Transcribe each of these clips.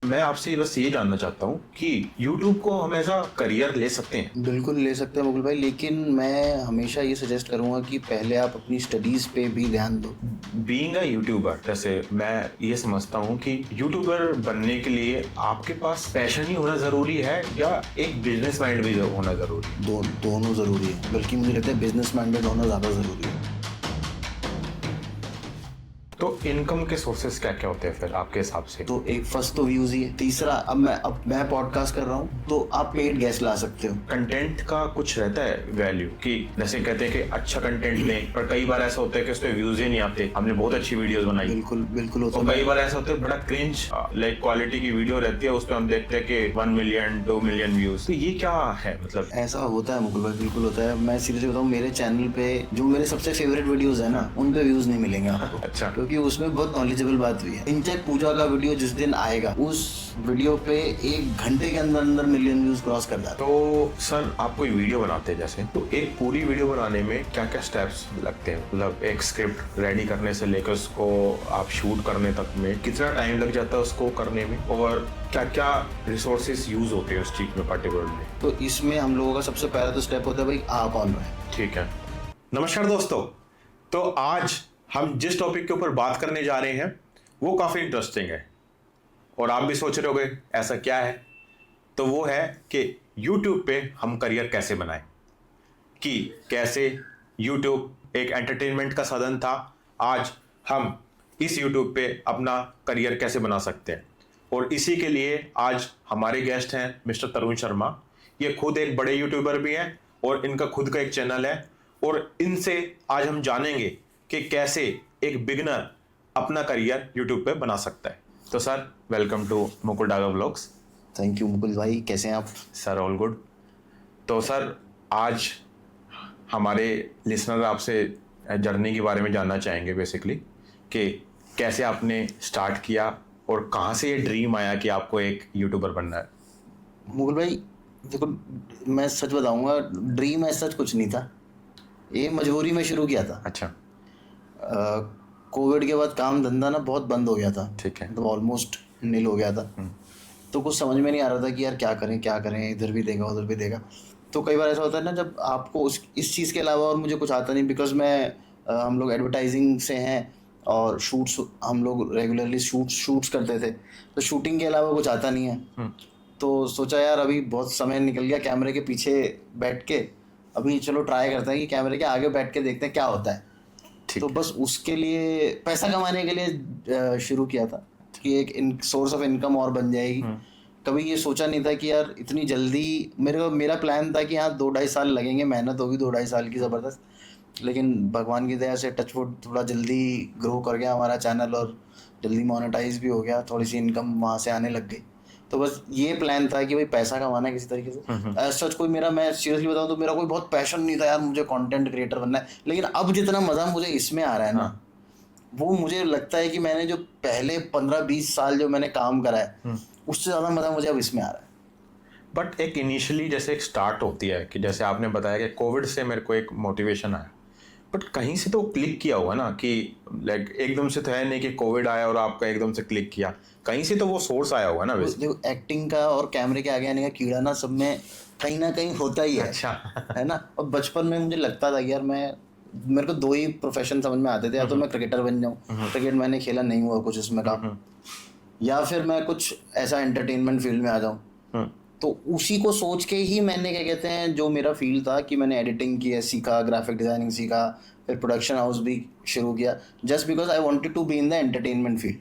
मैं आपसे बस ये जानना चाहता हूँ कि YouTube को हम ऐसा करियर ले सकते हैं? बिल्कुल ले सकते हैं मुकुल भाई, लेकिन मैं हमेशा ये सजेस्ट करूंगा कि पहले आप अपनी स्टडीज़ पे भी ध्यान दो। बीइंग अ यूट्यूबर, जैसे मैं ये समझता हूँ कि यूट्यूबर बनने के लिए आपके पास पैशन ही होना ज़रूरी है या एक बिजनेस माइंड भी होना ज़रूरी है? दोनों ज़रूरी है, बल्कि मुझे लगता है बिजनेस माइंडेड होना ज़्यादा ज़रूरी है। तो इनकम के सोर्सेस क्या क्या होते हैं फिर आपके हिसाब से? तो एक फर्स्ट तो व्यूज़ ही है। तीसरा, अब मैं पॉडकास्ट कर रहा हूँ तो आप पेड गेस्ट ला सकते हो। कंटेंट का कुछ रहता है वैल्यू कि जैसे कहते हैं कि अच्छा कंटेंट लें, पर कई बार ऐसा होता है कि उस पर व्यूज ही नहीं आते। हमने बहुत अच्छी वीडियोस बनाई, बिल्कुल बिल्कुल होता और है। कई बार ऐसा होता है बड़ा क्रिंज लाइक क्वालिटी की वीडियो रहती है, उस पर हम देखते हैं कि 1 मिलियन 2 मिलियन व्यूज। तो ये क्या है मतलब? ऐसा होता है मुकुल भाई, बिल्कुल होता है। मैं सीरियसली बताऊँ, मेरे चैनल पे जो मेरे सबसे फेवरेट वीडियोस है ना, उन पे व्यूज नहीं मिलेंगे आपको। अच्छा। क्योंकि उसमें बहुत नॉलेजेबल बात हुई है। इनचेक पूजा का वीडियो जिस दिन आएगा, उस वीडियो पे 1 घंटे के अंदर अंदर मिलियन व्यूज क्रॉस कर जाते हैं। तो सर, आप कोई वीडियो बनाते हैं जैसे, तो एक पूरी वीडियो बनाने में क्या क्या स्टेप्स लगते हैं? मतलब एक स्क्रिप्ट रेडी करने से लेकर उसको आप शूट करने तक में कितना टाइम लग जाता है उसको करने में, और क्या क्या रिसोर्सेज यूज होते हैं उस चीज में पर्टिकुलरली? तो इसमें हम लोगों का सबसे पहला तो स्टेप होता है भाई, आ कौन रहा है। ठीक है। नमस्कार दोस्तों। तो आज हम जिस टॉपिक के ऊपर बात करने जा रहे हैं वो काफ़ी इंटरेस्टिंग है, और आप भी सोच रहे होगे ऐसा क्या है। तो वो है कि YouTube पे हम करियर कैसे बनाएं, कि कैसे YouTube एक एंटरटेनमेंट का साधन था, आज हम इस YouTube पे अपना करियर कैसे बना सकते हैं। और इसी के लिए आज हमारे गेस्ट हैं मिस्टर तरुण शर्मा। ये खुद एक बड़े यूट्यूबर भी हैं और इनका खुद का एक चैनल है, और इनसे आज हम जानेंगे कि कैसे एक बिगिनर अपना करियर यूट्यूब पे बना सकता है। तो sir, welcome to Mukul Daga vlogs. Thank you Mukul भाई, कैसे हैं आप? Sir, all good. तो सर, आज हमारे लिसनर आपसे जर्नी के बारे में जानना चाहेंगे बेसिकली, कि कैसे आपने स्टार्ट किया और कहाँ से ये ड्रीम आया कि आपको एक यूट्यूबर बनना है। मुकुल भाई देखो, मैं सच बताऊंगा, ड्रीम ऐसा कुछ नहीं था। ये मजबूरी में शुरू किया था। अच्छा। कोविड के बाद काम धंधा ना बहुत बंद हो गया था। ठीक है। मतलब ऑलमोस्ट नील हो गया था। तो कुछ समझ में नहीं आ रहा था कि यार क्या करें क्या करें, इधर भी देगा उधर भी देगा। तो कई बार ऐसा होता है ना, जब आपको इस चीज़ के अलावा और मुझे कुछ आता नहीं, बिकॉज हम लोग एडवर्टाइजिंग से हैं और शूट्स, हम लोग रेगुलरली शूट्स करते थे। तो शूटिंग के अलावा कुछ आता नहीं है। तो सोचा यार अभी बहुत समय निकल गया कैमरे के पीछे बैठ के, अभी चलो ट्राई करते हैं कि कैमरे के आगे बैठ के देखते हैं क्या होता है। ठीक तो है। बस उसके लिए, पैसा कमाने के लिए शुरू किया था कि एक सोर्स ऑफ इनकम और बन जाएगी। कभी ये सोचा नहीं था कि यार इतनी जल्दी, मेरा प्लान था कि हाँ 2-2.5 साल लगेंगे, मेहनत होगी 2-2.5 साल की ज़बरदस्त। लेकिन भगवान की दया से टचवुड थोड़ा जल्दी ग्रो कर गया हमारा चैनल, और जल्दी मोनेटाइज भी हो गया, थोड़ी सी इनकम वहाँ से आने लग गई। तो बस ये प्लान था कि भाई पैसा कमाना है किसी तरीके से। सच कोई मेरा, मैं सीरियसली बताऊँ तो मेरा कोई बहुत पैशन नहीं था यार, मुझे कंटेंट क्रिएटर बनना है। लेकिन अब जितना मज़ा मुझे इसमें आ रहा है ना, वो मुझे लगता है कि मैंने जो पहले 15-20 साल जो मैंने काम करा है, उससे ज़्यादा मज़ा मुझे अब इसमें आ रहा है। बट एक इनिशियली जैसे एक स्टार्ट होती है कि जैसे आपने बताया कि कोविड से मेरे को एक मोटिवेशन आया, बट कहीं से तो क्लिक किया होगा ना, कि लाइक एकदम से तो है नहीं कि कोविड आया और आपका एकदम से क्लिक किया, कहीं से तो वो सोर्स आया होगा ना वैसे। देखो, एक्टिंग का और कैमरे के आगे आने का कीड़ा ना सब में कहीं ना कहीं होता ही है। अच्छा। है ना। और बचपन में मुझे लगता था कि यार मेरे को 2 ही प्रोफेशन समझ में आते थे, या तो मैं क्रिकेटर बन जाऊँ, क्रिकेट मैंने खेला नहीं हुआ कुछ इसमें का, या फिर मैं कुछ ऐसा एंटरटेनमेंट फील्ड में आ जाऊँ। तो उसी को सोच के ही मैंने, क्या कहते हैं, जो मेरा फील्ड था कि मैंने एडिटिंग की है, सीखा, ग्राफिक डिज़ाइनिंग सीखा, फिर प्रोडक्शन हाउस भी शुरू किया, just because I wanted to be in the entertainment field.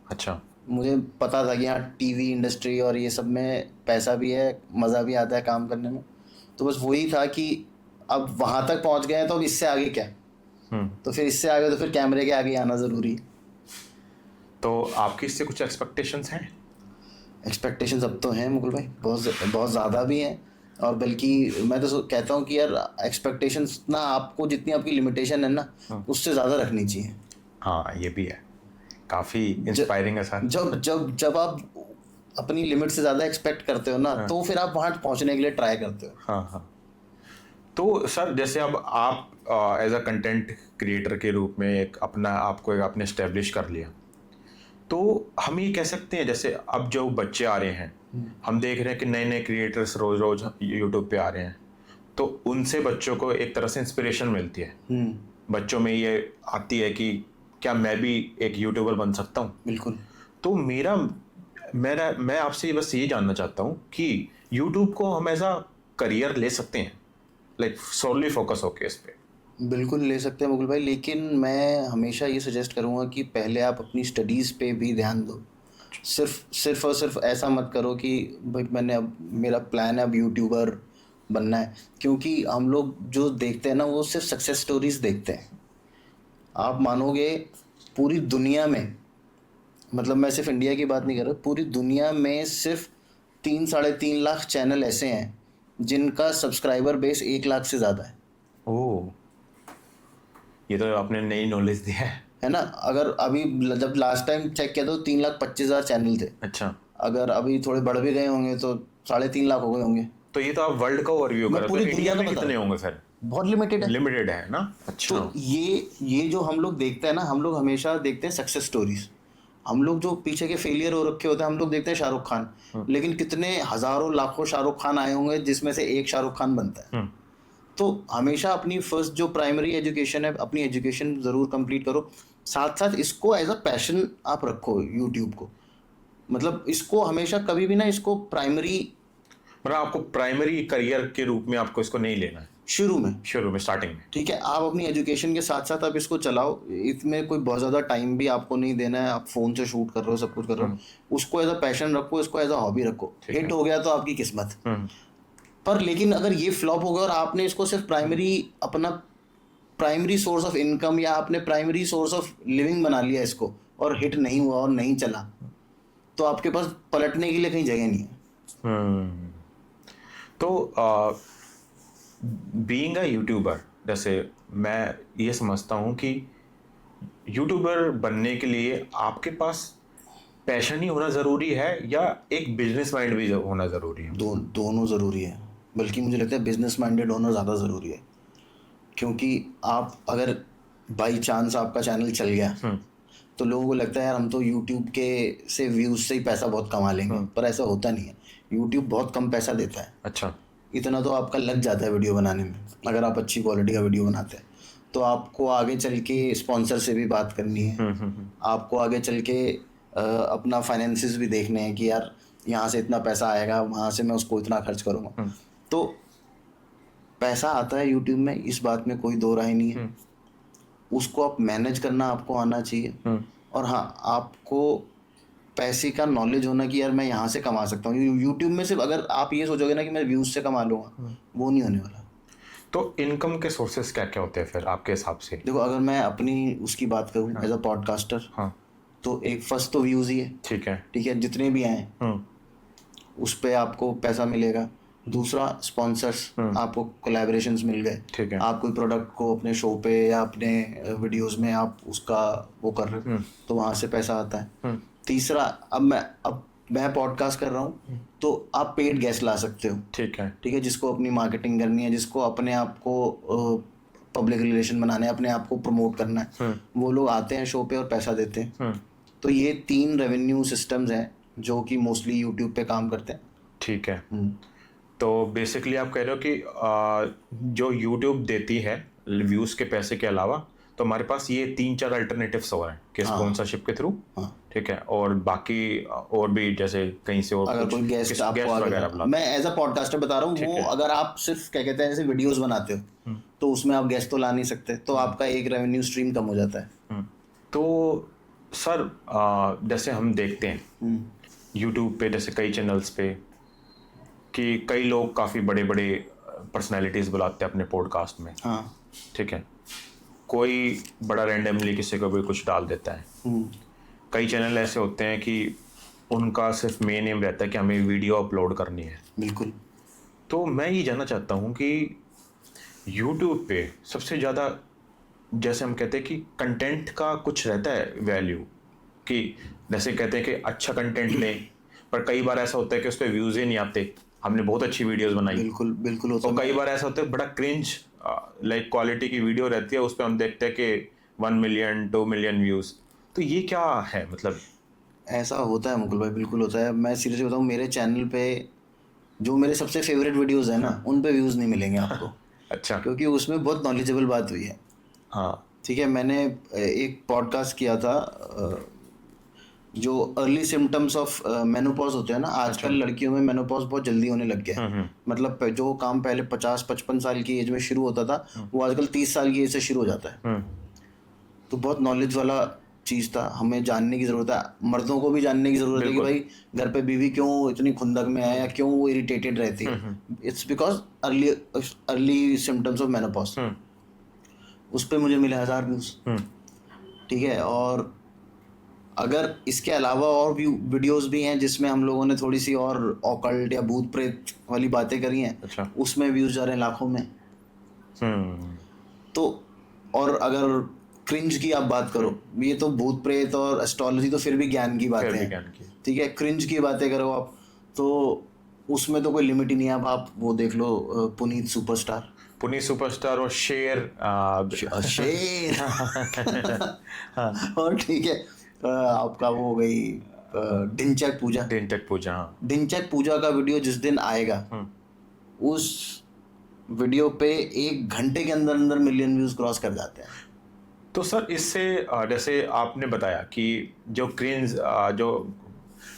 अच्छा। मुझे पता था कि हाँ टीवी इंडस्ट्री और ये सब में पैसा भी है, मज़ा भी आता है काम करने में। तो बस वही था कि अब वहाँ तक पहुँच गए हैं, तो अब इससे आगे क्या। तो फिर इससे आगे तो फिर कैमरे के आगे आना ज़रूरी है। तो आपकी इससे कुछ एक्सपेक्टेशंस हैं? एक्सपेक्टेशंस अब तो हैं मुकुल भाई, बहुत बहुत ज़्यादा भी हैं। और बल्कि मैं तो कहता हूँ कि यार एक्सपेक्टेशंस ना, आपको जितनी आपकी लिमिटेशन है ना, उससे ज़्यादा रखनी चाहिए। हाँ, ये भी है। काफ़ी इंस्पायरिंग है सर। जब आप अपनी लिमिट से ज़्यादा एक्सपेक्ट करते हो ना, तो फिर आप वहाँ पहुँचने के लिए ट्राई करते हो। हाँ हाँ। तो सर, जैसे अब आप एज अ कंटेंट क्रिएटर के रूप में एक अपना आपको एक आपने स्टेब्लिश कर लिया, तो हम ये कह सकते हैं जैसे अब जो बच्चे आ रहे हैं, हम देख रहे हैं कि नए नए क्रिएटर्स रोज रोज यूट्यूब पे आ रहे हैं, तो उनसे बच्चों को एक तरह से इंस्पिरेशन मिलती है। बच्चों में ये आती है कि क्या मैं भी एक यूट्यूबर बन सकता हूँ। बिल्कुल। तो मेरा मेरा मैं आपसे बस ये जानना चाहता हूँ कि यूट्यूब को हम ऐसा करियर ले सकते हैं, लाइक सोलली फोकस होके इस पे। बिल्कुल ले सकते हैं मुकुल भाई, लेकिन मैं हमेशा ये सजेस्ट करूँगा कि पहले आप अपनी स्टडीज़ पे भी ध्यान दो। सिर्फ और सिर्फ ऐसा मत करो कि भाई मैंने अब मेरा प्लान है अब यूट्यूबर बनना है, क्योंकि हम लोग जो देखते हैं ना वो सिर्फ सक्सेस स्टोरीज देखते हैं। आप मानोगे पूरी दुनिया में, मतलब मैं सिर्फ इंडिया की बात नहीं कर रहा, पूरी दुनिया में सिर्फ 3-3.5 लाख चैनल ऐसे हैं जिनका सब्सक्राइबर बेस 1 लाख से ज़्यादा है। ओह, ये तो आपने नई नॉलेज दी है ना। अगर अभी जब लास्ट टाइम चेक किया तो 3,25,000 चैनल थे। अच्छा, अगर अभी थोड़े बढ़ भी गए होंगे तो 3.5 लाख हो गए होंगे। तो ये तो आप वर्ल्ड का ओवरव्यू कर रहे हो, पूरी तो दुनिया इंडिया में का बता कितने रहा होंगे फिर? बहुत लिमिटेड है। लिमिटेड है ना। अच्छा। तो ये जो हम लोग देखते हैं ना, हम लोग हमेशा देखते हैं सक्सेस स्टोरीज। हम लोग जो पीछे के फेलियर हो रखे होते हैं, हम लोग देखते हैं शाहरुख खान, लेकिन कितने हजारों लाखों शाहरुख खान आए होंगे जिसमें से एक शाहरुख खान बनता है। तो हमेशा अपनी फर्स्ट जो प्राइमरी एजुकेशन है, अपनी एजुकेशन ज़रूर कंप्लीट करो। साथ साथ इसको एज अ पैशन आप रखो यूट्यूब को। मतलब इसको हमेशा कभी भी ना इसको प्राइमरी, मतलब आपको प्राइमरी करियर के रूप में आपको इसको नहीं लेना है शुरू में स्टार्टिंग में। ठीक है, आप अपनी एजुकेशन के साथ साथ आप इसको चलाओ। इसमें कोई बहुत ज़्यादा टाइम भी आपको नहीं देना है। आप फ़ोन से शूट कर रहे हो, सब कुछ कर रहे हो, उसको एज अ पैशन रखो, इसको एज अ हॉबी रखो। हिट हो गया तो आपकी किस्मत। पर लेकिन अगर ये फ्लॉप हो गया और आपने इसको सिर्फ अपना प्राइमरी सोर्स ऑफ इनकम या आपने प्राइमरी सोर्स ऑफ लिविंग बना लिया इसको, और हिट नहीं हुआ और नहीं चला, तो आपके पास पलटने के लिए कहीं जगह नहीं है। तो बीइंग अ यूट्यूबर, जैसे मैं ये समझता हूँ कि यूट्यूबर बनने के लिए आपके पास पैशन ही होना ज़रूरी है या एक बिजनेस माइंड भी होना ज़रूरी है? दोनों ज़रूरी है, बल्कि मुझे लगता है बिजनेस माइंडेड होना ज़्यादा ज़रूरी है। क्योंकि आप अगर बाई चांस आपका चैनल चल गया तो लोगों को लगता है यार हम तो यूट्यूब के से व्यूज़ से ही पैसा बहुत कमा लेंगे, पर ऐसा होता नहीं है। यूट्यूब बहुत कम पैसा देता है। अच्छा। इतना तो आपका लग जाता है वीडियो बनाने में, अगर आप अच्छी क्वालिटी का वीडियो बनाते हैं। तो आपको आगे चल के स्पॉन्सर से भी बात करनी है, आपको आगे चल के अपना फाइनेंसिस भी देखने हैं कि यार यहाँ से इतना पैसा आएगा, वहाँ से मैं उसको इतना खर्च करूँगा। तो पैसा आता है यूट्यूब में, इस बात में कोई दो राय नहीं है। उसको आप मैनेज करना आपको आना चाहिए। और हाँ, आपको पैसे का नॉलेज होना कि यार मैं यहाँ से कमा सकता हूँ। यूट्यूब में सिर्फ अगर आप ये सोचोगे ना कि मैं व्यूज़ से कमा लूँगा, वो नहीं होने वाला। तो इनकम के सोर्सेस क्या क्या होते हैं फिर आपके हिसाब से? देखो, अगर मैं अपनी उसकी बात करूँ एज अ पॉडकास्टर, तो एक फर्स्ट तो व्यूज़ ही है। ठीक है, जितने भी आए उस पर आपको पैसा मिलेगा। दूसरा स्पॉन्सर्स, आपको कोलैबोरेशंस मिल गए। आप कोई प्रोडक्ट को अपने शो पे या अपने वीडियोस में आप उसका वो कर रहे हो, तो वहाँ से पैसा आता है। तीसरा, अब मैं पॉडकास्ट कर रहा हूँ तो आप पेड गेस्ट ला सकते हो। ठीक है, जिसको अपनी मार्केटिंग करनी है, जिसको अपने आप को पब्लिक रिलेशन बनाने हैं, अपने आप को प्रमोट करना है, वो लोग आते हैं शो पे और पैसा देते हैं। तो ये 3 रेवेन्यू सिस्टम्स हैं जो कि मोस्टली यूट्यूब पे काम करते हैं। ठीक है। तो बेसिकली आप कह रहे हो कि जो यूट्यूब देती है व्यूज़ के पैसे के अलावा, तो हमारे पास ये 3-4 अल्टरनेटिव्स हो रहे हैं कि स्पॉन्सरशिप के थ्रू। ठीक है, और बाकी और भी जैसे कहीं से और अगर कोई गेस्ट वगैरह, मैं एज अ पॉडकास्टर बता रहा हूँ, वो अगर आप सिर्फ क्या कहते हैं जैसे वीडियोस बनाते हो तो उसमें आप गेस्ट तो ला नहीं सकते, तो आपका एक रेवेन्यू स्ट्रीम कम हो जाता है। तो सर जैसे हम देखते हैं यूट्यूब पे, जैसे कई चैनल्स पे कि कई लोग काफ़ी बड़े बड़े पर्सनैलिटीज़ बुलाते हैं अपने पॉडकास्ट में। ठीक है, कोई बड़ा रैंडमली किसी को भी कुछ डाल देता है। कई चैनल ऐसे होते हैं कि उनका सिर्फ मेन एम रहता है कि हमें वीडियो अपलोड करनी है। बिल्कुल। तो मैं ये जानना चाहता हूँ कि यूट्यूब पे सबसे ज़्यादा, जैसे हम कहते हैं कि कंटेंट का कुछ रहता है वैल्यू, कि जैसे कहते हैं कि अच्छा कंटेंट लें, पर कई बार ऐसा होता है कि उस पर व्यूज़ ही नहीं आते। हमने बहुत अच्छी वीडियोस बनाई, बिल्कुल तो कई बार ऐसा होता है बड़ा क्रिंज लाइक क्वालिटी की वीडियो रहती है, उस पर हम देखते हैं कि 1 मिलियन 2 मिलियन व्यूज़। तो ये क्या है मतलब? ऐसा होता है मुकुल भाई, बिल्कुल होता है। मैं सीरियसली बताऊँ, मेरे चैनल पे जो मेरे सबसे फेवरेट वीडियोस है ना, उन पे व्यूज़ नहीं मिलेंगे आपको, अच्छा। क्योंकि उसमें बहुत नॉलेजेबल बात हुई है। हाँ। ठीक है, मैंने एक पॉडकास्ट किया था, जो अर्ली सिम्टम्स ऑफ मेनोपॉज होते हैं ना, आजकल लड़कियों में मेनोपॉज बहुत जल्दी होने लग गया है। मतलब जो काम पहले 50-55 साल की एज में शुरू होता था, वो आजकल 30 साल की एज से शुरू हो जाता है। तो बहुत नॉलेज वाला चीज़ था, हमें जानने की ज़रूरत है, मर्दों को भी जानने की ज़रूरत है कि भाई घर पे बीवी क्यों इतनी खुंदक में है या क्यों वो इरिटेटेड रहती है। It's because early symptoms of menopause. उस पर मुझे मिले 1000 व्यूज़। ठीक है, और अगर इसके अलावा और भी वीडियोस भी हैं जिसमें हम लोगों ने थोड़ी सी और ऑकल्ट या भूत प्रेत वाली बातें करी हैं, अच्छा। उसमें व्यूज़ जा रहे हैं लाखों में। तो और अगर क्रिंज की आप बात करो, ये तो भूत प्रेत और एस्ट्रोलॉजी तो फिर भी ज्ञान की बातें हैं, ठीक है। क्रिंज की बातें करो आप, तो उसमें तो कोई लिमिट ही नहीं है। अब आप वो देख लो, पुनीत सुपरस्टार और शेर और ठीक है, आपका वो हो गई ढिंचैक पूजा। हाँ। ढिंचैक पूजा का वीडियो जिस दिन आएगा, उस वीडियो पे 1 घंटे के अंदर अंदर मिलियन व्यूज क्रॉस कर जाते हैं। तो सर इससे जैसे आपने बताया कि जो क्रिंज जो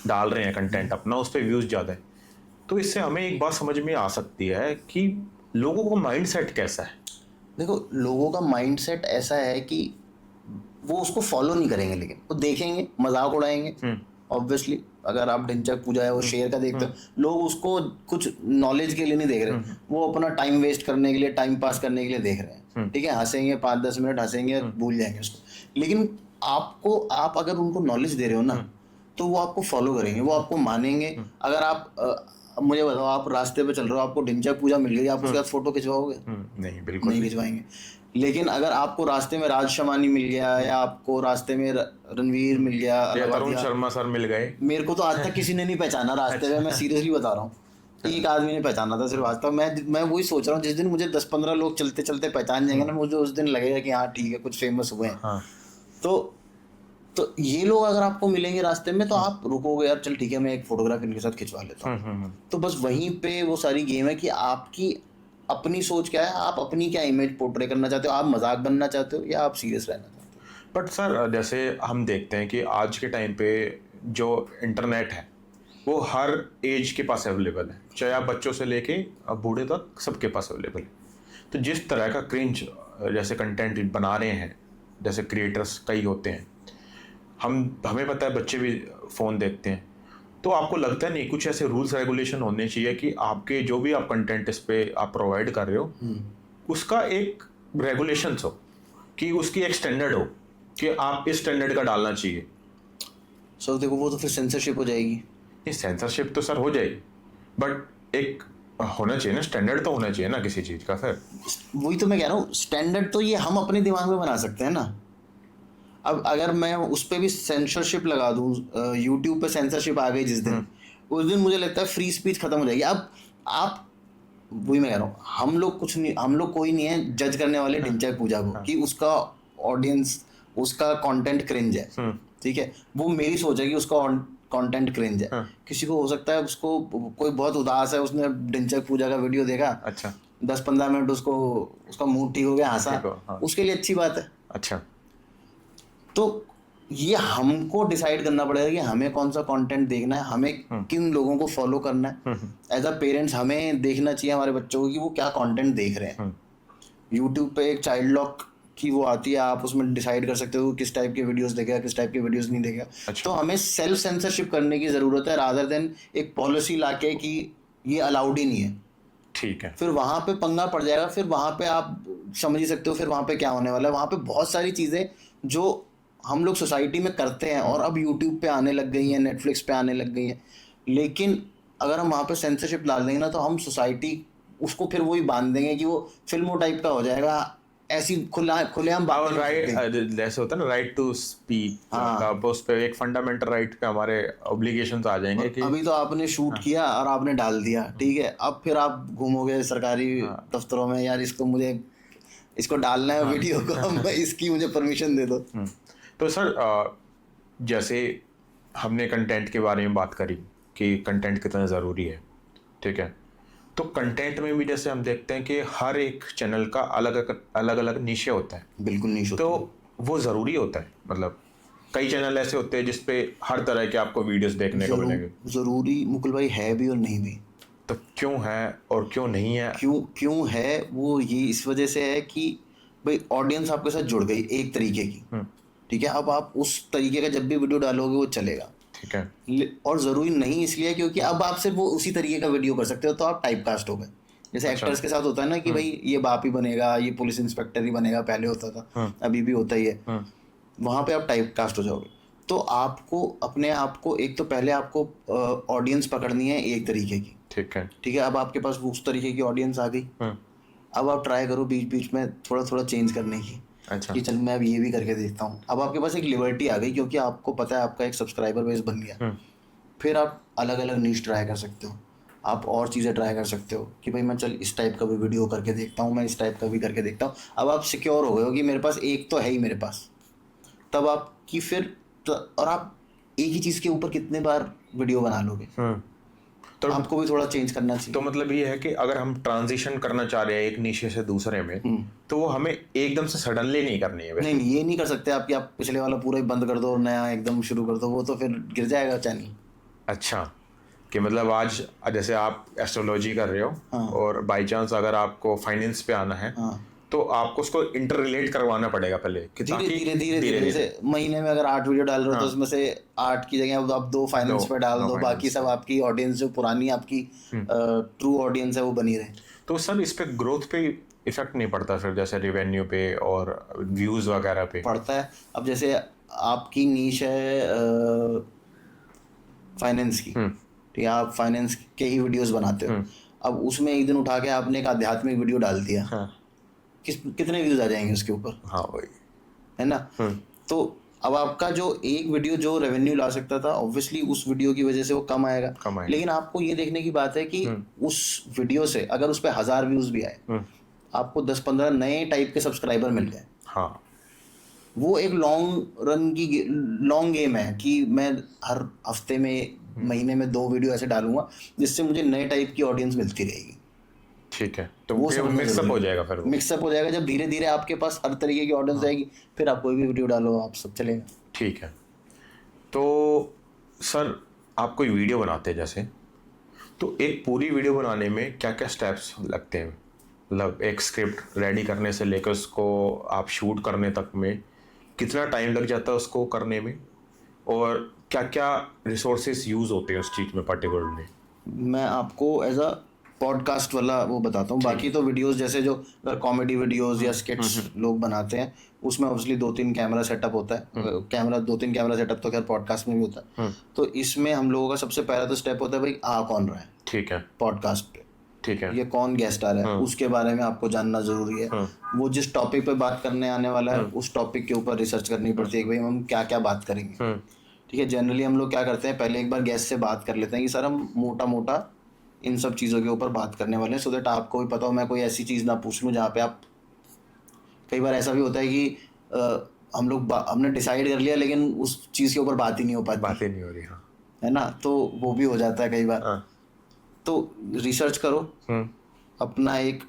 डाल रहे हैं कंटेंट अपना, उस पर व्यूज ज़्यादा है, तो इससे हमें एक बात समझ में आ सकती है कि लोगों का माइंडसेट कैसा है। देखो, लोगों का माइंडसेट ऐसा है कि वो उसको फॉलो नहीं करेंगे, लेकिन वो देखेंगे, मजाक उड़ाएंगे। ऑब्वियसली अगर आप ढिंचैक पूजा है वो शेर का देखते हो, लोग उसको कुछ नॉलेज के लिए नहीं देख रहे, वो अपना टाइम वेस्ट करने के लिए, टाइम पास करने के लिए देख रहे हैं। ठीक है, हंसेंगे 5-10 मिनट हंसेंगे, भूल जाएंगे उसको। लेकिन आप अगर उनको नॉलेज दे रहे हो ना, तो वो आपको फॉलो करेंगे, वो आपको मानेंगे। अगर आप मुझे बताओ, आप रास्ते पे चल रहे हो, आपको ढिंचैक पूजा मिल गई, आप उसके साथ फोटो खिंचवाओगे? नहीं, बिल्कुल नहीं खिंचवाएंगे। लेकिन अगर आपको रास्ते में राज शमानी मिल गया, या आपको रास्ते में रणवीर मिल गया, या तरुण शर्मा सर मिल गए, मेरे को तो आज तक किसी ने नहीं पहचाना रास्ते में, मैं सीरियसली बता रहा हूँ, एक आदमी ने पहचाना था सिर्फ आज तक। मैं वही सोच रहा हूँ, जिस दिन मुझे 10-15 लोग चलते चलते पहचान जाएंगे ना, मुझे उस दिन लगेगा कि हाँ ठीक है, कुछ फेमस हुए हैं। हाँ। तो ये लोग अगर आपको मिलेंगे रास्ते में, तो आप रुकोगे, यार चल ठीक है, मैं एक फोटोग्राफ इनके साथ खिंचवा लेता हूँ। तो बस वहीं पे वो सारी गेम है कि आपकी अपनी सोच क्या है, आप अपनी क्या इमेज पोर्ट्रे करना चाहते हो, आप मजाक बनना चाहते हो या आप सीरियस रहना चाहते हो। बट सर जैसे हम देखते हैं कि आज के टाइम पे जो इंटरनेट है वो हर एज के पास अवेलेबल है, चाहे आप बच्चों से लेके अब बूढ़े तक सबके पास अवेलेबल है। तो जिस तरह का क्रिंज जैसे कंटेंट बना रहे हैं, जैसे क्रिएटर्स कई होते हैं, हमें पता है बच्चे भी फ़ोन देखते हैं, तो आपको लगता है नहीं कुछ ऐसे रूल्स रेगुलेशन होने चाहिए कि आपके जो भी आप कंटेंट इस पे आप प्रोवाइड कर रहे हो, उसका एक रेगुलेशंस हो, कि उसकी एक स्टैंडर्ड हो कि आप इस स्टैंडर्ड का डालना चाहिए। सर देखो, वो तो फिर सेंसरशिप हो जाएगी। नहीं, सेंसरशिप तो सर हो जाएगी, बट एक होना चाहिए ना, स्टैंडर्ड तो होना चाहिए ना किसी चीज़ का। फिर वही तो मैं कह रहा हूँ, स्टैंडर्ड तो ये हम अपने दिमाग में बना सकते हैं ना। अब अगर मैं उस पर भी सेंसरशिप लगा दूँ, यूट्यूब पे सेंसरशिप आ गई जिस दिन, उस दिन मुझे लगता है फ्री स्पीच खत्म हो जाएगी। अब आप, वही मैं कह रहा हूँ, हम लोग कुछ नहीं, हम लोग कोई नहीं है जज करने वाले ढिंचैक पूजा को कि उसका ऑडियंस, उसका कंटेंट क्रिंज है। ठीक है, वो मेरी सोच है कि उसका कंटेंट क्रिंज है। किसी को हो सकता है उसको कोई बहुत उदास है, उसने ढिंचैक पूजा का वीडियो देखा, अच्छा 10-15 मिनट उसका मूड ठीक हो गया, हंसा, उसके लिए अच्छी बात है। अच्छा, तो ये हमको डिसाइड करना पड़ेगा कि हमें कौन सा कंटेंट देखना है, हमें किन लोगों को फॉलो करना है। एज अ पेरेंट्स हमें देखना चाहिए हमारे बच्चों को कि वो क्या कंटेंट देख रहे हैं। यूट्यूब पे एक चाइल्ड लॉक की वो आती है, आप उसमें डिसाइड कर सकते हो किस टाइप के वीडियोस देखेगा, किस टाइप के वीडियोस नहीं देखेगा। अच्छा। तो हमें सेल्फ सेंसरशिप करने की ज़रूरत है, रादर देन एक पॉलिसी लाके कि ये अलाउड ही नहीं है। ठीक है, फिर वहाँ पे पंगा पड़ जाएगा, फिर वहाँ पे आप समझ ही सकते हो फिर वहाँ पे क्या होने वाला है। वहाँ पे बहुत सारी चीज़ें जो हम लोग सोसाइटी में करते हैं और अब यूट्यूब पे आने लग गई हैं, नेटफ्लिक्स पे आने लग गई हैं, लेकिन अगर हम वहाँ पे सेंसरशिप डाल देंगे ना, तो हम सोसाइटी उसको फिर वही बांध देंगे कि वो फिल्मों टाइप का हो जाएगा, ऐसी खुलेआम बातें राइट, जैसे होता है ना राइट टू स्पीक, अब उस पे एक फंडामेंटल राइट पे हमारे ऑब्लिगेशंस आ जाएंगे कि अभी तो आपने शूट किया और आपने डाल दिया, ठीक है, अब फिर आप घूमोगे सरकारी दफ्तरों में, यार इसको डालना है वीडियो को, इसकी मुझे परमिशन दे दो। तो सर जैसे हमने कंटेंट के बारे में बात करी कि कंटेंट कितना ज़रूरी है, ठीक है। तो कंटेंट में भी जैसे हम देखते हैं कि हर एक चैनल का अलग अलग निशे होता है, बिल्कुल नहीं तो होता। वो ज़रूरी होता है। मतलब कई चैनल ऐसे होते हैं जिसपे हर तरह के आपको वीडियोस देखने को मिलेंगे, जरूरी मुकुल भाई है भी और नहीं भी। तो क्यों है और क्यों नहीं है? क्यों है वो ये इस वजह से है कि भाई ऑडियंस आपके साथ जुड़ गई एक तरीके की, ठीक है। अब आप उस तरीके का जब भी वीडियो डालोगे वो चलेगा, ठीक है। और ज़रूरी नहीं इसलिए क्योंकि अब आप सिर्फ वो उसी तरीके का वीडियो कर सकते हो, तो आप टाइप कास्ट हो गए। जैसे अच्छा। एक्टर्स के साथ होता है ना कि भाई ये बाप ही बनेगा, ये पुलिस इंस्पेक्टर ही बनेगा, पहले होता था, अभी भी होता ही है। वहाँ पे आप टाइप कास्ट हो जाओगे। तो आपको अपने आप को एक तो पहले आपको ऑडियंस पकड़नी है एक तरीके की, ठीक है। ठीक है। अब आपके पास वो उस तरीके की ऑडियंस आ गई, अब आप ट्राई करो बीच बीच में थोड़ा थोड़ा चेंज करने की, अच्छा। कि चल मैं अब ये भी करके देखता हूँ। अब आपके पास एक लिबर्टी आ गई क्योंकि आपको पता है आपका एक सब्सक्राइबर बेस बन गया। फिर आप अलग अलग नीश ट्राई कर सकते हो, आप और चीज़ें ट्राई कर सकते हो कि भाई मैं चल इस टाइप का भी वीडियो करके देखता हूँ, मैं इस टाइप का भी करके देखता हूँ। अब आप सिक्योर हो गए हो कि मेरे पास एक तो है ही मेरे पास, तब आपकी फिर और आप एक ही चीज़ के ऊपर कितने बार वीडियो बना लोगे, तो आपको भी थोड़ा चेंज करना चाहिए। तो मतलब ये है कि अगर हम ट्रांजिशन करना चाह रहे हैं एक निशे से दूसरे में, तो वो हमें एकदम से सडनली नहीं करनी है वैसे। नहीं ये नहीं कर सकते आप कि आप पिछले वाला पूरा ही बंद कर दो और नया एकदम शुरू कर दो, वो तो फिर गिर जाएगा चैनल। अच्छा, कि मतलब आज जैसे आप एस्ट्रोलॉजी कर रहे हो और बाय चांस अगर आपको फाइनेंस पे आना है, तो आपको उसको इंटर रिलेट करवाना पड़ेगा पहले कि धीरे ताकि धीरे जैसे महीने में अगर 8 वीडियो डाल रहे हो तो उसमें से 8 की जगह अब आप 2 फाइनेंस पे डाल दो, बाकी सब आपकी ऑडियंस जो पुरानी आपकी ट्रू ऑडियंस है वो बनी रहे। तो सर इस पे ग्रोथ पे इफेक्ट नहीं पड़ता फिर, जैसे रेवेन्यू पे और व्यूज वगैरह पे? पड़ता है। अब जैसे आपकी नीश है फाइनेंस की, ठीक है, आप फाइनेंस के ही वीडियोस बनाते हो। अब उसमें एक दिन उठा के आपने एक आध्यात्मिक वीडियो डाल दिया, कितने व्यूज आ जाएंगे उसके ऊपर? हाँ वही है ना। तो अब आपका जो एक वीडियो जो रेवेन्यू ला सकता था ऑब्वियसली उस वीडियो की वजह से वो कम आएगा। लेकिन आपको ये देखने की बात है कि उस वीडियो से अगर उस पर 1000 व्यूज भी आए, आपको 10-15 नए टाइप के सब्सक्राइबर मिल गए। हाँ, वो एक लॉन्ग गेम है कि मैं हर हफ्ते में महीने में 2 वीडियो ऐसे डालूंगा जिससे मुझे नए टाइप की ऑडियंस मिलती रहेगी। ठीक है। तो वो फिर मिक्सअप हो जाएगा, फिर मिक्सअप हो जाएगा जब धीरे धीरे आपके पास हर तरीके की ऑडियंस आएगी, फिर आप कोई भी वीडियो डालो आप सब चलेगा। ठीक है। तो सर आप कोई वीडियो बनाते हैं जैसे, तो एक पूरी वीडियो बनाने में क्या क्या स्टेप्स लगते हैं? मतलब एक स्क्रिप्ट रेडी करने से लेकर उसको आप शूट करने तक में कितना टाइम लग जाता है उसको करने में, और क्या क्या रिसोर्सेज यूज़ होते हैं उस चीज़ में पर्टिकुलरली? मैं आपको एज अ पॉडकास्ट वाला वो बताता हूँ। बाकी तो वीडियोस जैसे जो कॉमेडी वीडियोस या स्किट्स लोग बनाते हैं उसमें ऑब्वियसली 2-3 कैमरा सेटअप होता है। 2-3 कैमरा सेटअप तो खैर पॉडकास्ट में भी होता है। तो इसमें हम लोगों का सबसे पहला तो स्टेप होता है भाई आ कौन रहा है, ठीक है, पॉडकास्ट पे, ठीक है, ये कौन गेस्ट आ रहा है, उसके बारे में आपको जानना जरूरी है। वो जिस टॉपिक पे बात करने आने वाला है उस टॉपिक के ऊपर रिसर्च करनी पड़ती है कि भाई हम क्या क्या बात करेंगे। ठीक है, जनरली हम लोग क्या करते हैं पहले एक बार गेस्ट से बात कर लेते हैं कि सर हम मोटा मोटा इन सब चीज़ों के ऊपर बात करने वाले हैं, सो दैट आपको भी पता हो, मैं कोई ऐसी चीज़ ना पूछ लूँ जहाँ पे आप, कई बार ऐसा भी होता है कि हम लोग हमने डिसाइड कर लिया लेकिन उस चीज़ के ऊपर बात ही नहीं हो पाती, बातें नहीं हो रही। हाँ, है ना, तो वो भी हो जाता है कई बार। तो रिसर्च करो, अपना एक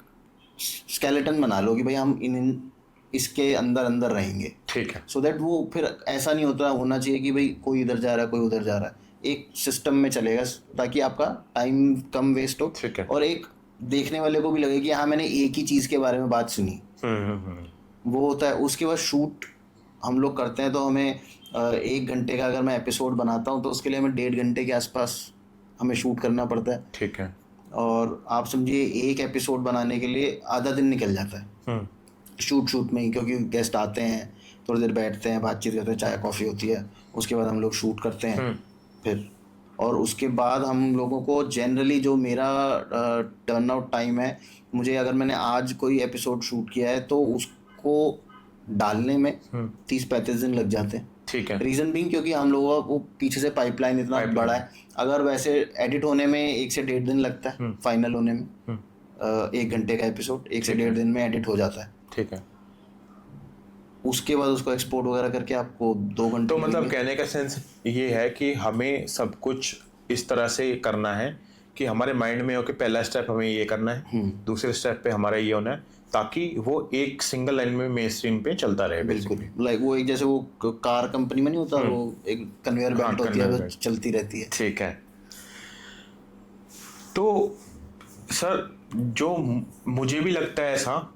स्केलेटन बना लो कि भाई हम इन इसके अंदर अंदर रहेंगे, ठीक है, सो दैट वो फिर ऐसा नहीं होना चाहिए कि भाई कोई इधर जा रहा है कोई उधर जा रहा है, एक सिस्टम में चलेगा ताकि आपका टाइम कम वेस्ट हो, ठीक है, और एक देखने वाले को भी लगे कि हाँ मैंने एक ही चीज़ के बारे में बात सुनी। वो होता है। उसके बाद शूट हम लोग करते हैं तो हमें 1 घंटे का अगर मैं एपिसोड बनाता हूँ तो उसके लिए हमें 1.5 घंटे के आसपास हमें शूट करना पड़ता है। ठीक है, और आप समझिए एक एपिसोड बनाने के लिए आधा दिन निकल जाता है शूट में ही, क्योंकि गेस्ट आते हैं, थोड़ी देर बैठते हैं, बातचीत करते हैं, चाय कॉफ़ी होती है, उसके बाद हम लोग शूट करते हैं फिर। और उसके बाद हम लोगों को जनरली जो मेरा टर्न आउट टाइम है, मुझे अगर मैंने आज कोई एपिसोड शूट किया है तो उसको डालने में 30-35 दिन लग जाते हैं। ठीक है। रीज़न बीइंग क्योंकि हम लोगों का वो पीछे से पाइपलाइन इतना बड़ा है। अगर वैसे एडिट होने में 1 से 1.5 दिन लगता है, फाइनल होने में 1 घंटे का एपिसोड 1 से 1.5 दिन में एडिट हो जाता है। ठीक है। उसके बाद उसको एक्सपोर्ट वगैरह करके आपको 2 घंटे तो मतलब लगेंगे। कहने का सेंस ये है कि हमें सब कुछ इस तरह से करना है कि हमारे माइंड में हो कि पहला स्टेप हमें ये करना है, दूसरे स्टेप पे हमारा ये होना है, ताकि वो एक सिंगल लाइन में मेन स्ट्रीम पे चलता रहे बिल्कुल, बेसिकली। लाइक वो एक जैसे वो कार कंपनी में नहीं होता, वो एक कन्वेयर बेल्ट होती है, conveyor वो belt। चलती रहती है। ठीक है। तो सर जो मुझे भी लगता है ऐसा,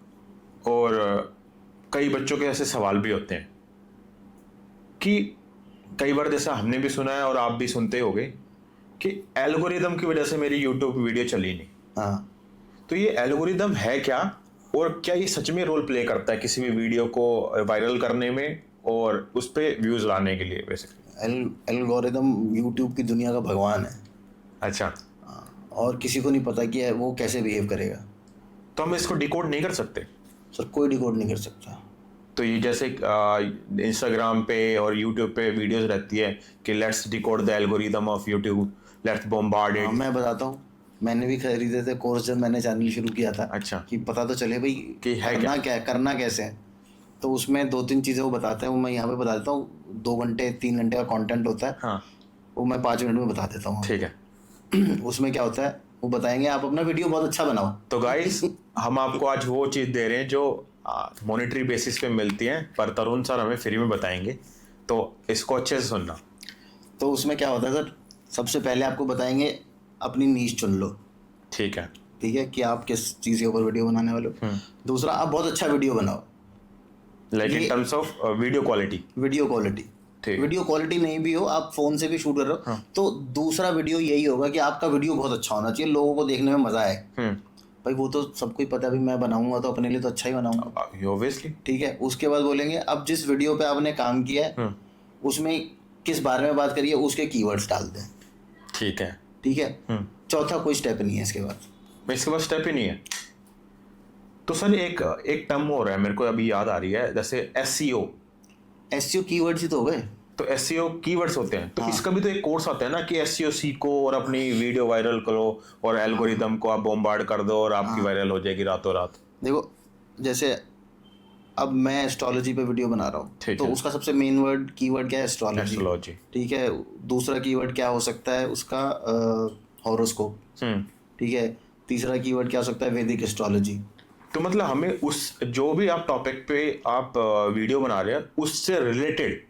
और कई बच्चों के ऐसे सवाल भी होते हैं कि कई बार जैसा हमने भी सुना है और आप भी सुनते होगे कि एल्गोरिदम की वजह से मेरी यूट्यूब वीडियो चली नहीं। हाँ, तो ये एल्गोरिदम है क्या, और क्या ये सच में रोल प्ले करता है किसी भी वीडियो को वायरल करने में और उस पे व्यूज लाने के लिए बेसिकली? एल्गोरिदम यूट्यूब की दुनिया का भगवान है। अच्छा, और किसी को नहीं पता कि वो कैसे बिहेव करेगा। तो हम इसको डिकोड नहीं कर सकते? सर कोई डिकोड नहीं कर सकता। तो ये जैसे इंस्टाग्राम पे और यूट्यूब पे वीडियोस रहती है कि let's decode the algorithm of YouTube, let's bombard हाँ, इट। मैं बताता हूँ, मैंने भी खरीदे थे कोर्स जब मैंने चैनल शुरू किया था। अच्छा। कि पता तो चले भाई कि है करना क्या है, करना कैसे है। तो उसमें 2-3 चीज़ें वो बताते हैं, वो मैं यहाँ पे बता देता हूँ। 2 घंटे 3 घंटे का कंटेंट होता है, हाँ, वो मैं 5 मिनट में बता देता हूँ। ठीक है। उसमें क्या होता है, वो बताएंगे आप अपना वीडियो बहुत अच्छा बनाओ। तो गाइस हम आपको आज वो चीज़ दे रहे हैं जो मॉनेटरी बेसिस पे मिलती है, पर तरुण सर हमें फ्री में बताएंगे, तो इसको अच्छे से सुनना। तो उसमें क्या होता है सर, सबसे पहले आपको बताएंगे अपनी नीश चुन लो। ठीक है। ठीक है, कि आप किस चीज़ के ऊपर वीडियो बनाने वाले हो। दूसरा, आप बहुत अच्छा वीडियो बनाओ, लाइक इन ये- terms of video quality. Video quality. ठीक है। वीडियो क्वालिटी नहीं भी हो, आप फोन से भी शूट कर रहे हो, तो दूसरा वीडियो यही होगा कि आपका वीडियो बहुत अच्छा होना चाहिए, लोगों को देखने में मजा आए। भाई वो तो सबको ही पता है, भाई मैं बनाऊंगा तो अपने लिए तो अच्छा ही बनाऊंगा। ऑब्वियसली। ठीक है, उसके बाद बोलेंगे अब जिस वीडियो पे आपने काम किया है उसमें किस बारे में बात करिए, उसके कीवर्ड्स डाल दें। ठीक है। ठीक है, चौथा कोई स्टेप नहीं है इसके बाद। इसके पास स्टेप ही नहीं है। तो सर एक एक टर्म हो रहा है मेरे को अभी याद आ रही है, जैसे SEO। एसईओ कीवर्ड्स ही तो हो गए। तो SEO कीवर्ड्स होते हैं, तो इसका भी तो एक कोर्स आता है ना कि SEO सीखो और अपनी वीडियो वायरल करो और एल्गोरिदम को आप बॉम्बार्ड कर दो और आपकी वायरल हो जाएगी रातों रात। देखो, जैसे अब मैं एस्ट्रोलॉजी पे वीडियो बना रहा हूँ, ठीक तो है। उसका सबसे मेन वर्ड कीवर्ड क्या है, एस्ट्रोलॉजी। एस्ट्रोलॉजी। ठीक है, दूसरा कीवर्ड क्या हो सकता है उसका, हॉरोस्कोप। ठीक है, तीसरा कीवर्ड क्या हो सकता है, वैदिक एस्ट्रोलॉजी। तो मतलब हमें उस जो भी आप टॉपिक पे आप वीडियो बना रहे हैं उससे रिलेटेड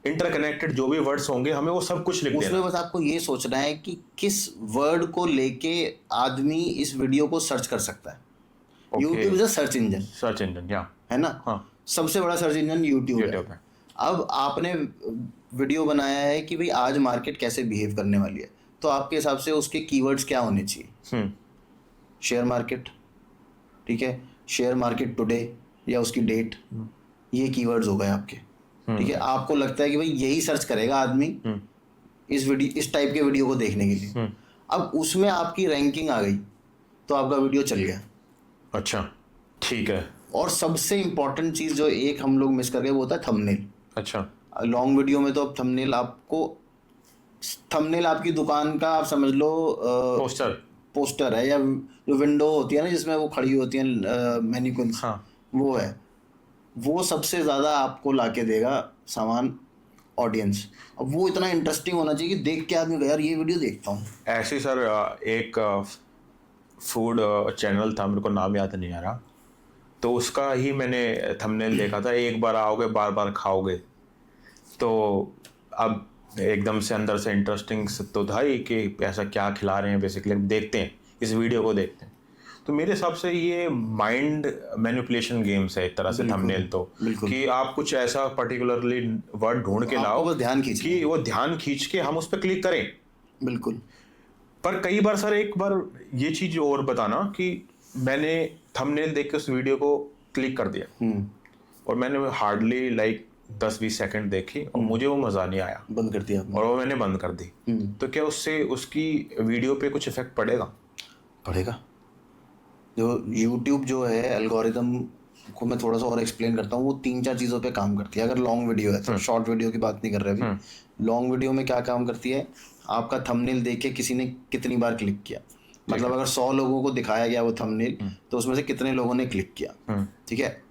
इंटरकनेक्टेड जो भी वर्ड्स होंगे हमें वो सब कुछ लिख उसमें देना। बस आपको ये सोचना है कि किस वर्ड को लेके आदमी इस वीडियो को सर्च कर सकता है। YouTube is a search engine, search engine, या है ना। हाँ। सबसे बड़ा सर्च इंजन यूट्यूब यूट्यूब है। है। अब आपने वीडियो बनाया है कि भाई आज मार्केट कैसे बिहेव करने वाली है, तो आपके हिसाब से उसके कीवर्ड्स क्या होने चाहिए। शेयर मार्केट, ठीक है, शेयर मार्केट टुडे या उसकी डेट, ये कीवर्ड्स हो गए आपके। ठीक है, आपको लगता है कि भाई यही सर्च करेगा आदमी इस टाइप के वीडियो को देखने के लिए। अब उसमें आपकी रैंकिंग आ गई तो आपका वीडियो चल गया। अच्छा, ठीक है। और सबसे इम्पोर्टेंट चीज़ जो एक हम लोग मिस कर गए वो होता है थंबनेल। अच्छा। लॉन्ग वीडियो में तो अब थंबनेल आपकी दुकान का आप समझ लो, पोस्टर है, या जो विंडो होती है ना जिसमें वो खड़ी होती है मैनिक्विन्स, हाँ। वो है। वो सबसे ज़्यादा आपको लाके देगा सामान ऑडियंस। अब वो इतना इंटरेस्टिंग होना चाहिए कि देख के आदमी यार ये वीडियो देखता हूँ। ऐसे सर एक फूड चैनल था, मेरे को नाम याद नहीं आ रहा, तो उसका ही मैंने थंबनेल देखा था, एक बार आओगे बार बार खाओगे। तो अब एकदम से अंदर से इंटरेस्टिंग तो था ही कि ऐसा क्या खिला रहे हैं, बेसिकली देखते हैं, इस वीडियो को देखते हैं। तो मेरे हिसाब से ये माइंड मैनिपुलेशन गेम्स है एक तरह से थंबनेल, तो कि आप कुछ ऐसा पर्टिकुलरली वर्ड ढूंढ के लाओ ध्यान खींच कि वो ध्यान खींच के हम उस पर क्लिक करें। बिल्कुल। पर कई बार सर एक बार ये चीज और बताना कि मैंने थंबनेल देख के उस वीडियो को क्लिक कर दिया और मैंने हार्डली लाइक 10-20 सेकंड देखी और मुझे वो मजा नहीं आया, बंद कर दिया और वो मैंने बंद कर दी। तो क्या उससे उसकी वीडियो पे कुछ इफेक्ट पड़ेगा? पड़ेगा। जो YouTube जो है एल्गोरिदम को मैं थोड़ा सा और एक्सप्लेन करता हूँ, वो 3-4 चीज़ों पे काम करती है। अगर लॉन्ग वीडियो है तो, शॉर्ट वीडियो की बात नहीं कर रहे अभी। लॉन्ग वीडियो में क्या काम करती है, आपका थंबनेल देख के किसी ने कितनी बार क्लिक किया, मतलब अगर 100 लोगों को दिखाया गया वो थंबनेल तो उसमें से कितने लोगों ने क्लिक किया। ठीक है,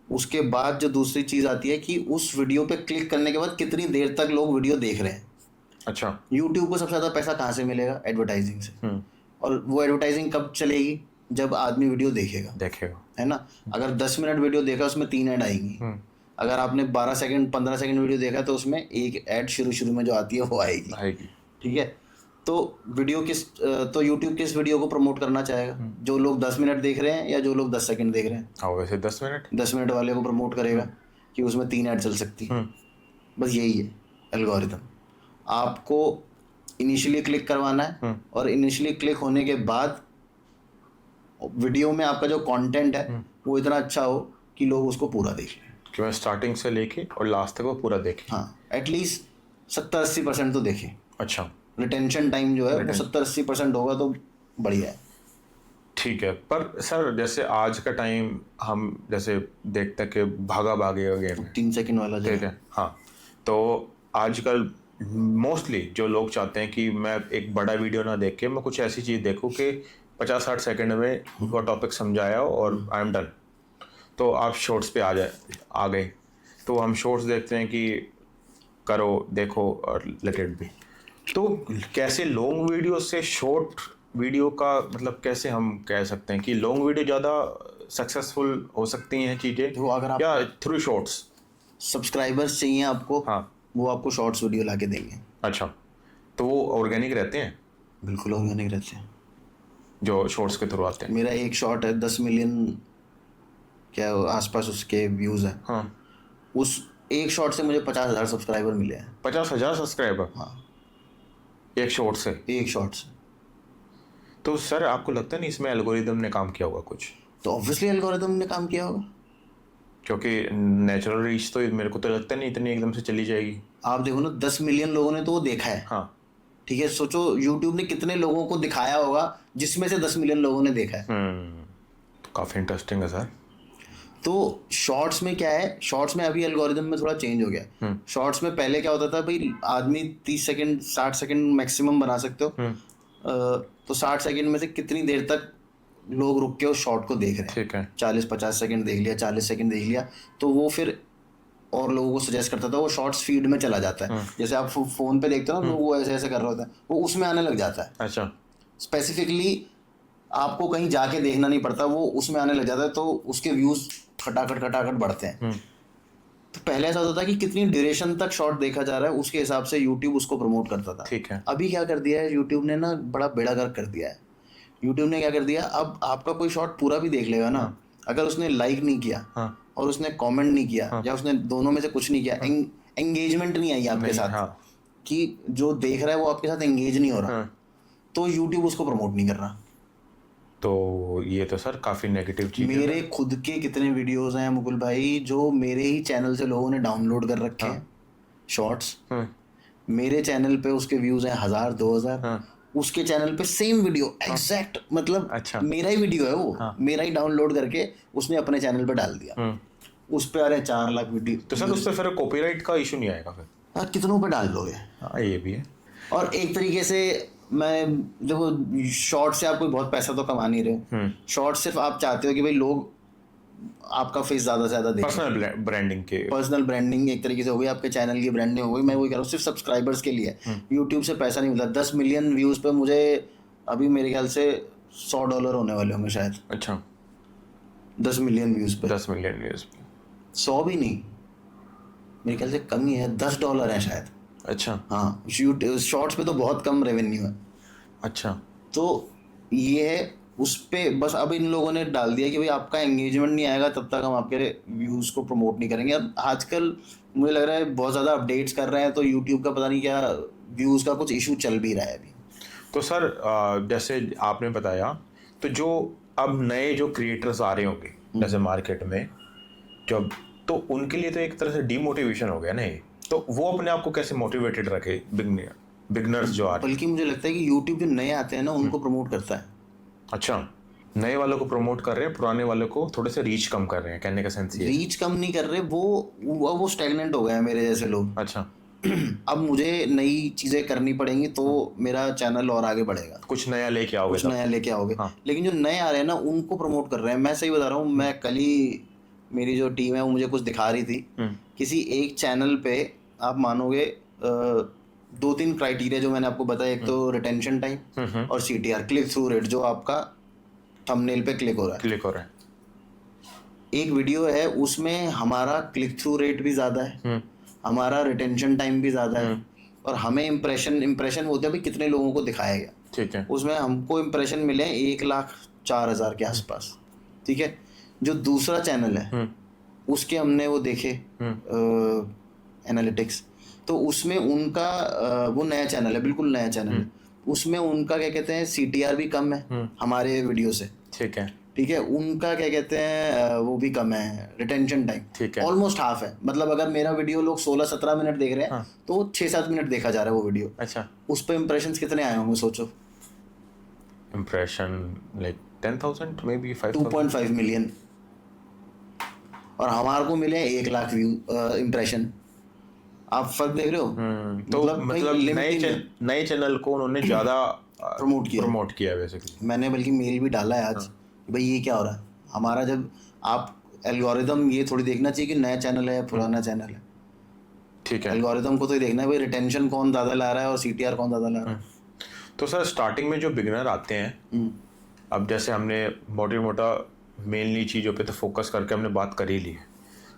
उसके बाद जो दूसरी चीज़ आती है कि उस वीडियो पे क्लिक करने के बाद कितनी देर तक लोग वीडियो देख रहे हैं। अच्छा। यूट्यूब को सबसे ज़्यादा पैसा कहाँ से मिलेगा? एडवर्टाइजिंग से। और वो एडवर्टाइजिंग कब चलेगी? जब आदमी वीडियो देखेगा, है ना? अगर 10 मिनट वीडियो देखा उसमें 3 ऐड आएंगी। अगर आपने 12 सेकंड 15 सेकंड वीडियो देखा तो उसमें एक ऐड शुरू में जो आती है वो आएगी। ठीक है, तो तो यूट्यूब किस वीडियो को प्रमोट करना चाहेगा? जो लोग 10 मिनट देख रहे हैं या जो लोग 10 सेकंड देख रहे हैं? हाँ, वैसे 10 मिनट वाले को प्रमोट करेगा कि उसमें 3 ऐड चल सकती है। बस यही है एल्गोरिथम। आपको इनिशियली क्लिक करवाना है और इनिशियली क्लिक होने के बाद वीडियो में आपका जो कंटेंट है वो इतना अच्छा हो कि लोग उसको पूरा देख लें, कि मैं स्टार्टिंग से लेके और लास्ट तक वो पूरा देखें। हाँ, एटलीस्ट 70-80% तो देखें। अच्छा। रिटेंशन टाइम जो है वो 70-80% होगा तो बढ़िया है। ठीक है, पर सर जैसे आज का टाइम हम जैसे देखते हैं कि भागा भागी का गेम है, 3 सेकंड वाला जो ठीक है। हाँ, तो आजकल मोस्टली जो लोग चाहते हैं कि मैं एक बड़ा वीडियो ना देख के मैं कुछ ऐसी चीज़ देखूं कि 50-60 सेकंड में वो टॉपिक समझाया हो और आई एम डन। तो आप शॉर्ट्स पे आ गए, तो हम शॉर्ट्स देखते हैं कि करो, देखो और लेटेड भी। तो कैसे लॉन्ग वीडियो से शॉर्ट वीडियो का मतलब कैसे हम कह सकते हैं कि लॉन्ग वीडियो ज़्यादा सक्सेसफुल हो सकती हैं चीज़ें, तो अगर आप या थ्रू शॉर्ट्स? सब्सक्राइबर्स चाहिए आपको, हाँ, वो आपको शॉर्ट्स वीडियो ला के देंगे। अच्छा, तो वो ऑर्गेनिक रहते हैं बिल्कुल ऑर्गेनिक रहते हैं जो शॉर्ट्स के थ्रू आते हैं? मेरा एक शॉर्ट है 10 मिलियन क्या आसपास उसके व्यूज़ हैं। हाँ, उस एक शॉर्ट से मुझे 50,000 सब्सक्राइबर मिले हैं। 50,000 सब्सक्राइबर? हाँ, एक शॉर्ट से? एक शॉर्ट से। तो सर आपको लगता नहीं इसमें एल्गोरिदम ने काम किया होगा कुछ? तो ऑब्वियसली एल्गोरिथम ने काम किया होगा, क्योंकि नेचुरल रीच तो मेरे को तो लगता नहीं इतनी एकदम से चली जाएगी। आप देखो ना 10 मिलियन लोगों ने तो वो देखा है। हाँ, ठीक है, सोचो यूट्यूब ने कितने लोगों को दिखाया होगा जिसमें से 10 मिलियन लोगों ने देखा है। तो काफ़ी इंटरेस्टिंग है सर। तो शॉर्ट्स में क्या है, शॉर्ट्स में अभी एल्गोरिदम में थोड़ा चेंज हो गया। शॉर्ट्स में पहले क्या होता था भाई, आदमी 30 सेकंड 60 सेकंड मैक्सिमम बना सकते हो। तो 60 सेकंड में से कितनी देर तक लोग रुक के उस शॉर्ट को देख रहे हैं? ठीक है। 40-50 सेकंड देख लिया, 40 सेकंड देख लिया, तो वो फिर और लोगों को सजेस्ट करता था, वो शॉर्ट्स फीड में चला जाता है। जैसे आप फोन पे देखते हो ना, वो ऐसे ऐसे कर रहा होता है, वो उसमें आने लग जाता है। अच्छा, स्पेसिफिकली आपको कहीं जाके देखना नहीं पड़ता, वो उसमें आने लग जाता है, तो उसके व्यूज खटाखट बढ़ते हैं। तो पहले ऐसा होता था कि कितनी ड्यूरेशन तक शॉर्ट देखा जा रहा है उसके हिसाब से यूट्यूब उसको प्रमोट करता था। ठीक है। अभी क्या कर दिया है यूट्यूब ने ना, बड़ा बेड़ागर्क कर दिया है। यूट्यूब ने क्या कर दिया, अब आपका कोई शॉर्ट पूरा भी देख लेगा ना, अगर उसने लाइक नहीं किया और उसने कमेंट नहीं किया या उसने दोनों में से कुछ नहीं किया, एंगेजमेंट नहीं आई आपके साथ, कि जो देख रहा है वो आपके साथ एंगेज नहीं हो रहा, तो यूट्यूब उसको प्रमोट नहीं कर रहा। तो ये तो सर काफ़ी नेगेटिव चीज़ है। मेरे खुद के कितने वीडियोस हैं मुकुल भाई जो मेरे ही चैनल से लोगों ने डाउनलोड कर रखे हैं, शॉर्ट्स। मेरे चैनल पे उसके व्यूज हैं 1000-2000, उसके चैनल पे सेम वीडियो एग्जैक्ट, मतलब अच्छा, मेरा ही वीडियो है वो, मेरा ही डाउनलोड करके उसने अपने चैनल पे डाल दिया। उस पे आ रहे 4 लाख वीडियो। तो सर उस पर फिर कॉपीराइट का इशू नहीं आएगा फिर? हाँ, कितनों पे डाल लोगे। हाँ, ये भी है। और एक तरीके से मैं देखो, शॉर्ट से आप कोई बहुत पैसा तो कमा नहीं रहे हो, शॉर्ट सिर्फ आप चाहते हो कि भाई लोग आपका फेस ज्यादा से ज्यादा देखें। पर्सनल ब्रांडिंग के, पर्सनल ब्रांडिंग एक तरीके से हो गई, आपके चैनल की ब्रांडिंग हो गई। मैं वही कह रहा हूँ, सिर्फ सब्सक्राइबर्स के लिए। यूट्यूब से पैसा नहीं मिलता। 10 मिलियन व्यूज पे मुझे अभी मेरे ख्याल से $100 होने वाले होंगे शायद। अच्छा, 10 मिलियन व्यूज पे। 10 मिलियन व्यूज? 100 भी नहीं, मेरे ख्याल से कम ही है, $10 है शायद। अच्छा। हाँ, शॉर्ट्स पे तो बहुत कम रेवेन्यू है। अच्छा, तो ये है उस पे, बस अब इन लोगों ने डाल दिया कि भाई आपका एंगेजमेंट नहीं आएगा तब तक हम आपके व्यूज़ को प्रमोट नहीं करेंगे। अब आजकल मुझे लग रहा है बहुत ज़्यादा अपडेट्स कर रहे हैं, तो यूट्यूब का पता नहीं क्या व्यूज़ का कुछ इशू चल भी रहा है अभी। तो सर जैसे आपने बताया, तो जो अब नए जो क्रिएटर्स आ रहे होंगे जैसे मार्केट में, जब तो उनके लिए तो एक तरह से डीमोटिवेशन हो गया ना ये, तो वो अपने आप को कैसे मोटिवेटेड रखे, बिगनर्स जो आ रहे हैं? बल्कि मुझे लगता है कि यूट्यूब जो नए आते हैं ना उनको प्रमोट करता है। अच्छा, नए वालों को प्रमोट कर रहे हैं, पुराने वालों को थोड़े से रीच कम कर रहे हैं, कहने का सेंस ये? रीच कम नहीं कर रहे, वो स्टैग्नेंट हो गए हैं मेरे जैसे लोग। अच्छा, अब मुझे नई चीज़ें करनी पड़ेंगी तो मेरा चैनल और आगे बढ़ेगा। कुछ नया लेके आओगे? कुछ नया लेके आओगे। लेकिन जो नए आ रहे हैं ना उनको प्रमोट कर रहे हैं। मैं सही बता रहा हूँ, मैं कल ही मेरी जो टीम है वो मुझे कुछ दिखा रही थी, किसी एक चैनल पे आप मानोगे 2-3 क्राइटेरिया जो मैंने आपको बताया, एक तो रिटेंशन टाइम और CTR, क्लिक थ्रू रेट, जो आपका थंबनेल पे क्लिक हो रहा है। एक वीडियो है उसमें हमारा क्लिक थ्रू रेट भी ज़्यादा है, हमारा रिटेंशन टाइम भी ज़्यादा है, और हमें इम्प्रेशन होते हैं भाई कितने लोगों को दिखाया गया। ठीक है। उसमें हमको इम्प्रेशन मिले 1,04,000 के आसपास। ठीक है। जो दूसरा चैनल है उसके हमने वो देखे एनालिटिक्स, तो उसमें उनका वो नया चैनल है, बिल्कुल नया चैनल है, उसमें उनका क्या कहते हैं CTR भी कम है हमारे वीडियो से। ठीक है। ठीक है। उनका क्या कहते हैं वो भी कम है, रिटेंशन टाइम ठीक है। ऑलमोस्ट हाफ है। मतलब अगर मेरा वीडियो लोग 16-17 मिनट देख रहे हैं तो 6-7 मिनट देखा जा रहा है वो वीडियो। अच्छा। उस पर इम्प्रेशंस कितने आए होंगे सोचो? Impression like 10,000 may be 5,000। 2.5 million, और हमारे को मिले 1 लाख व्यू इम्प्रेशन। आप फर्क देख रहे हो? तो मतलब नए चैनल को उन्होंने ज़्यादा प्रमोट किया बेसिकली। मैंने बल्कि मेल भी डाला है आज कि भाई ये क्या हो रहा है हमारा, जब आप एल्गोरिदम ये थोड़ी देखना चाहिए कि नया चैनल है या पुराना चैनल है। ठीक है। एल्गोरिदम को तो ये देखना है भाई रिटेंशन कौन ज़्यादा ला रहा है और CTR कौन ज़्यादा ला रहा है। तो सर स्टार्टिंग में जो बिगिनर आते हैं, अब जैसे हमने मोटा मेनली चीज़ों पे तो फोकस करके हमने बात कर ही ली है,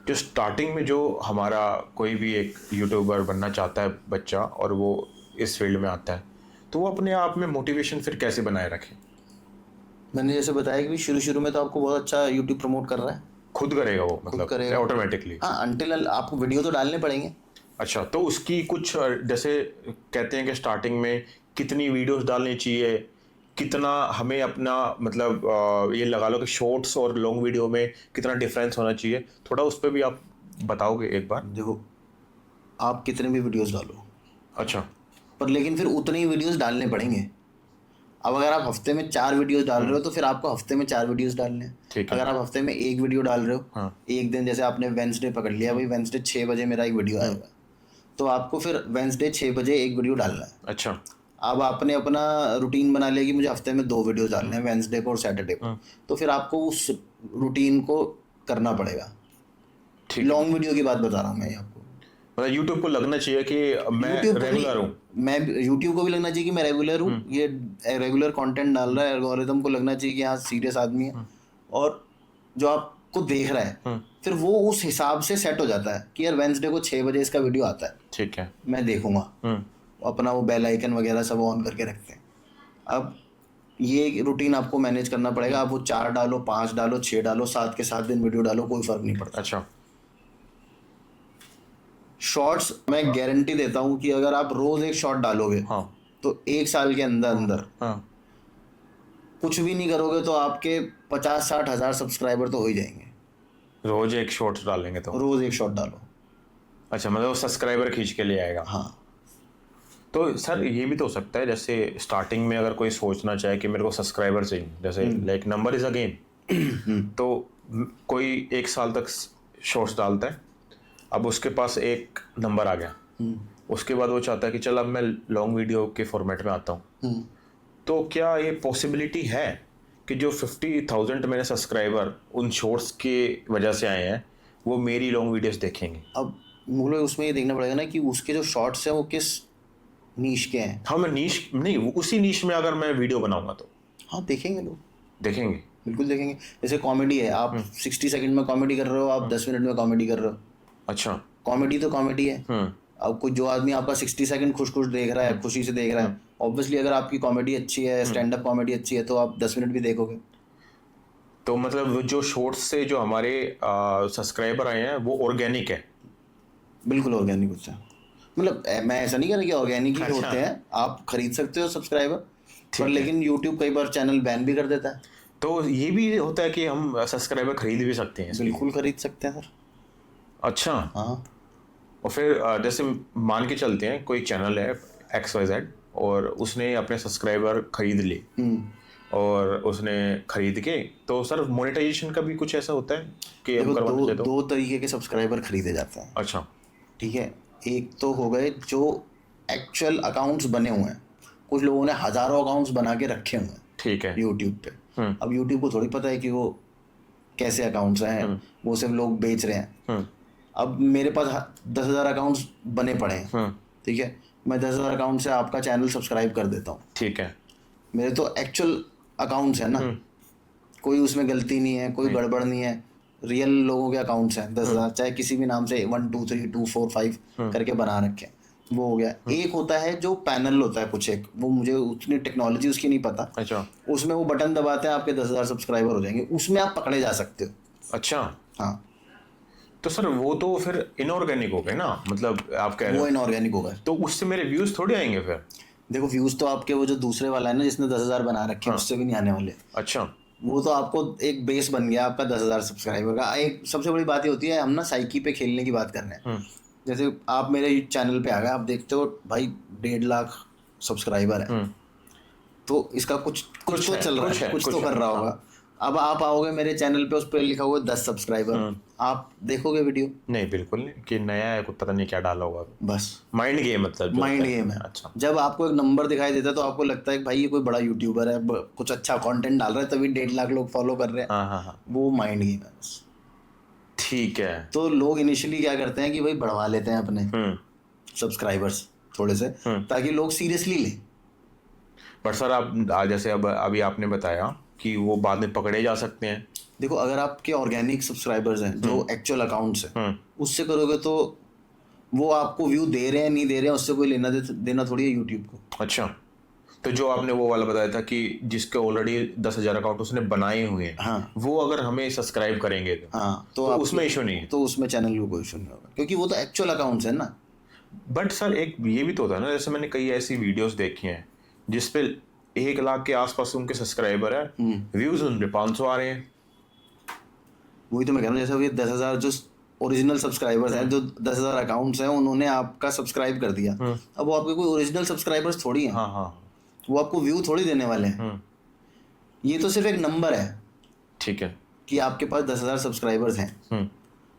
जो स्टार्टिंग में जो हमारा कोई भी एक यूट्यूबर बनना चाहता है बच्चा और वो इस फील्ड में आता है, तो वो अपने आप में मोटिवेशन फिर कैसे बनाए रखे? मैंने जैसे बताया कि शुरू में तो आपको बहुत अच्छा यूट्यूब प्रमोट कर रहा है, खुद करेगा वो, मतलब ऑटोमेटिकली। हाँ, अंटिल आपको वीडियो तो डालने पड़ेंगे। अच्छा, तो उसकी कुछ जैसे कहते हैं कि स्टार्टिंग में कितनी वीडियोस डालनी चाहिए, कितना हमें अपना मतलब ये लगा लो कि शॉर्ट्स और लॉन्ग वीडियो में कितना डिफरेंस होना चाहिए, थोड़ा उस पर भी आप बताओगे एक बार? देखो, आप कितने भी वीडियोस डालो, अच्छा, पर लेकिन फिर उतने ही वीडियोस डालने पड़ेंगे। अब अगर आप हफ्ते में 4 वीडियोस डाल रहे हो तो फिर आपको हफ्ते में 4 वीडियोस डालने हैं। ठीक है। अगर आप हफ्ते में 1 वीडियो डाल रहे हो, एक दिन जैसे आपने वेंसडे पकड़ लिया, भाई वेंसडे 6 बजे मेरा एक वीडियो आएगा, तो आपको फिर वेंसडे 6 बजे एक वीडियो डालना है। अच्छा। अब आपने अपना रूटीन बना लिया कि मुझे हफ्ते में 2 वीडियो डालने हैं, वेंसडे को और सैटरडे को, तो फिर आपको उस रूटीन को करना पड़ेगा। लॉन्ग वीडियो की बात बता रहा हूँ मैं आपको। मतलब यूट्यूब को लगना चाहिए कि मैं रेगुलर हूँ, मैं यूट्यूब को भी लगना चाहिए कि मैं रेगुलर हूँ, ये रेगुलर कंटेंट डाल रहा है। एल्गोरिदम को लगना चाहिए कि हाँ सीरियस आदमी है, और जो आपको देख रहा है फिर वो उस हिसाब से सेट हो जाता है कि यार वेंसडे को 6 बजे इसका वीडियो आता है, ठीक है, मैं देखूंगा। अपना वो बेल आइकन वगैरह सब ऑन करके रखते हैं। अब ये रूटीन आपको मैनेज करना पड़ेगा। आप वो 4 डालो, 5 डालो, 6 डालो, 7 के 7 दिन वीडियो डालो, कोई फर्क नहीं पड़ता। अच्छा। शॉर्ट्स मैं गारंटी देता हूँ कि अगर आप रोज एक शॉर्ट डालोगे, तो 1 साल के अंदर कुछ भी नहीं करोगे तो आपके 50-60 हज़ार सब्सक्राइबर तो हो ही जाएंगे। रोज एक शॉर्ट्स डालेंगे तो? रोज एक शॉर्ट डालो। अच्छा, मतलब वो सब्सक्राइबर खींच के ले आएगा। हाँ। तो सर ये भी तो हो सकता है, जैसे स्टार्टिंग में अगर कोई सोचना चाहे कि मेरे को सब्सक्राइबर चाहिए, जैसे like number is a game, तो कोई 1 साल तक शॉर्ट्स डालता है, अब उसके पास एक नंबर आ गया, उसके बाद वो चाहता है कि चल अब मैं लॉन्ग वीडियो के फॉर्मेट में आता हूँ, तो क्या ये पॉसिबिलिटी है कि जो 50,000 मेरे सब्सक्राइबर उन शॉर्ट्स के वजह से आए हैं वो मेरी लॉन्ग वीडियोस देखेंगे? अब मुझे उसमें ये देखना पड़ेगा ना कि उसके जो शॉर्ट्स हैं वो किस नीश के हैं। हाँ, मैं नीश नहीं, उसी नीश में अगर मैं वीडियो बनाऊंगा तो हाँ देखेंगे लोग, देखेंगे, बिल्कुल देखेंगे। जैसे कॉमेडी है, आप 60 सेकंड में कॉमेडी कर रहे हो, आप 10 मिनट में कॉमेडी कर रहे हो। अच्छा, कॉमेडी तो कॉमेडी है। अब कोई जो आदमी आपका 60 सेकंड खुश देख रहा है, खुशी से देख रहा है, ऑब्वियसली अगर आपकी कॉमेडी अच्छी है, स्टैंड अप कॉमेडी अच्छी है, तो आप 10 मिनट भी देखोगे। तो मतलब जो शॉर्ट्स से जो हमारे सब्सक्राइबर आए हैं वो ऑर्गेनिक है? बिल्कुल ऑर्गेनिक होता है। मतलब मैं ऐसा नहीं कह रहा कि ऑर्गेनिक ही होते हैं, आप खरीद सकते हो सब्सक्राइबर, पर लेकिन यूट्यूब कई बार चैनल बैन भी कर देता है। तो ये भी होता है कि हम सब्सक्राइबर खरीद भी सकते हैं? बिल्कुल खरीद सकते हैं सर। अच्छा। हाँ। और फिर जैसे मान के चलते हैं कोई चैनल है XYZ और उसने अपने सब्सक्राइबर खरीद लिए, और उसने खरीद के, तो सर मोनेटाइजेशन का भी कुछ ऐसा होता है कि हम करवाना चाहते हो? 2 तरीके के सब्सक्राइबर खरीदे जाते हैं। अच्छा, ठीक है। एक तो हो गए जो एक्चुअल अकाउंट्स बने हुए हैं, कुछ लोगों ने हजारों अकाउंट्स बना के रखे हुए हैं, ठीक है, यूट्यूब पे। अब यूट्यूब को थोड़ी पता है कि वो कैसे अकाउंट्स हैं, वो सिर्फ लोग बेच रहे हैं। अब मेरे पास 10,000 अकाउंट्स बने पड़े हैं, ठीक है, मैं 10,000 अकाउंट से आपका चैनल सब्सक्राइब कर देता हूँ। ठीक है। मेरे तो एक्चुअल अकाउंट्स है ना, कोई उसमें गलती नहीं है, कोई गड़बड़ नहीं है, रियल लोगों के अकाउंट्स हैं 10,000, चाहे किसी भी नाम से 1 2 3 2 4 5 करके बना रखे हैं, वो हो गया। एक होता है जो पैनल होता है कुछ, एक वो मुझे उतनी टेक्नोलॉजी उसकी नहीं पता। अच्छा। उसमें वो बटन दबाते हैं, आपके 10,000 सब्सक्राइबर हो जाएंगे, उसमें आप पकड़े जा सकते हो। अच्छा। हाँ, तो सर वो तो फिर इनऑर्गेनिक हो गए ना, मतलब आप कह रहे वो हो, इनऑर्गेनिक होगा। तो उससे मेरे व्यूज थोड़े आएंगे फिर? देखो व्यूज तो आपके वो जो दूसरे वाला है ना जिसने 10,000 बना रखे हैं उससे भी नहीं आने वाले। अच्छा। वो तो आपको एक बेस बन गया आपका 10,000 सब्सक्राइबर का। एक सबसे बड़ी बात ये होती है, हम ना साइकी पे खेलने की बात कर रहे हैं। जैसे आप मेरे चैनल पे आ गए, आप देखते हो भाई 1.5 लाख सब्सक्राइबर है, तो इसका कुछ तो चल रहा है, कुछ तो कर रहा होगा। अब आप आओगे मेरे चैनल पे, उस पर लिखा हुआ 10 सब्सक्राइबर, आप देखोगे वीडियो? नहीं, बिल्कुल नहीं, कि नया है, कुछ पता नहीं क्या डाला होगा। बस माइंड गेम, मतलब जो माइंड होता गेम है। अच्छा। जब आपको एक नंबर दिखाई देता है तो आपको लगता है कि भाई ये कोई बड़ा यूट्यूबर है, कुछ अच्छा कंटेंट डाल रहा है, तभी 1.5 लाख लोग फॉलो कर रहे हैं। हाँ हाँ हाँ, वो माइंड गेम है बस। ठीक है। तो लोग इनिशियली क्या करते हैं कि भाई बढ़वा लेते हैं अपने सब्सक्राइबर्स थोड़े से, ताकि लोग सीरियसली लें। पर सर आप आज जैसे अब अभी आपने बताया कि वो बाद में पकड़े जा सकते हैं। देखो अगर आपके ऑर्गेनिक सब्सक्राइबर्स हैं जो एक्चुअल अकाउंट्स हैं, उससे करोगे तो वो आपको व्यू दे रहे हैं नहीं दे रहे हैं उससे कोई लेना देना थोड़ी है यूट्यूब को। अच्छा, तो जो आपने वो वाला बताया था कि जिसके ऑलरेडी 10,000 अकाउंट उसने बनाए हुए हैं, हाँ, वो अगर हमें सब्सक्राइब करेंगे हाँ, तो उसमें इशू नहीं है? तो उसमें चैनल को कोई इशू नहीं होगा, क्योंकि वो तो एक्चुअल अकाउंट्स है ना। बट सर एक ये भी तो होता है ना, जैसे मैंने कई ऐसी वीडियोस देखी हैं जिसपे 1 लाख के आसपास उनके सब्सक्राइबर है, व्यूज उन पे 500 आ रहे हैं। वही तो मैं कह रहा हूँ, जैसे ये 10,000 जो ओरिजिनल सब्सक्राइबर्स हैं, जो 10,000 अकाउंट्स हैं, उन्होंने आपका सब्सक्राइब कर दिया। अब वो आपके कोई ओरिजिनल सब्सक्राइबर्स थोड़ी हैं। हाँ हाँ, वो आपको व्यू थोड़ी देने वाले हैं। ये तो सिर्फ एक नंबर है ठीक है कि आपके पास 10,000 सब्सक्राइबर्स हैं।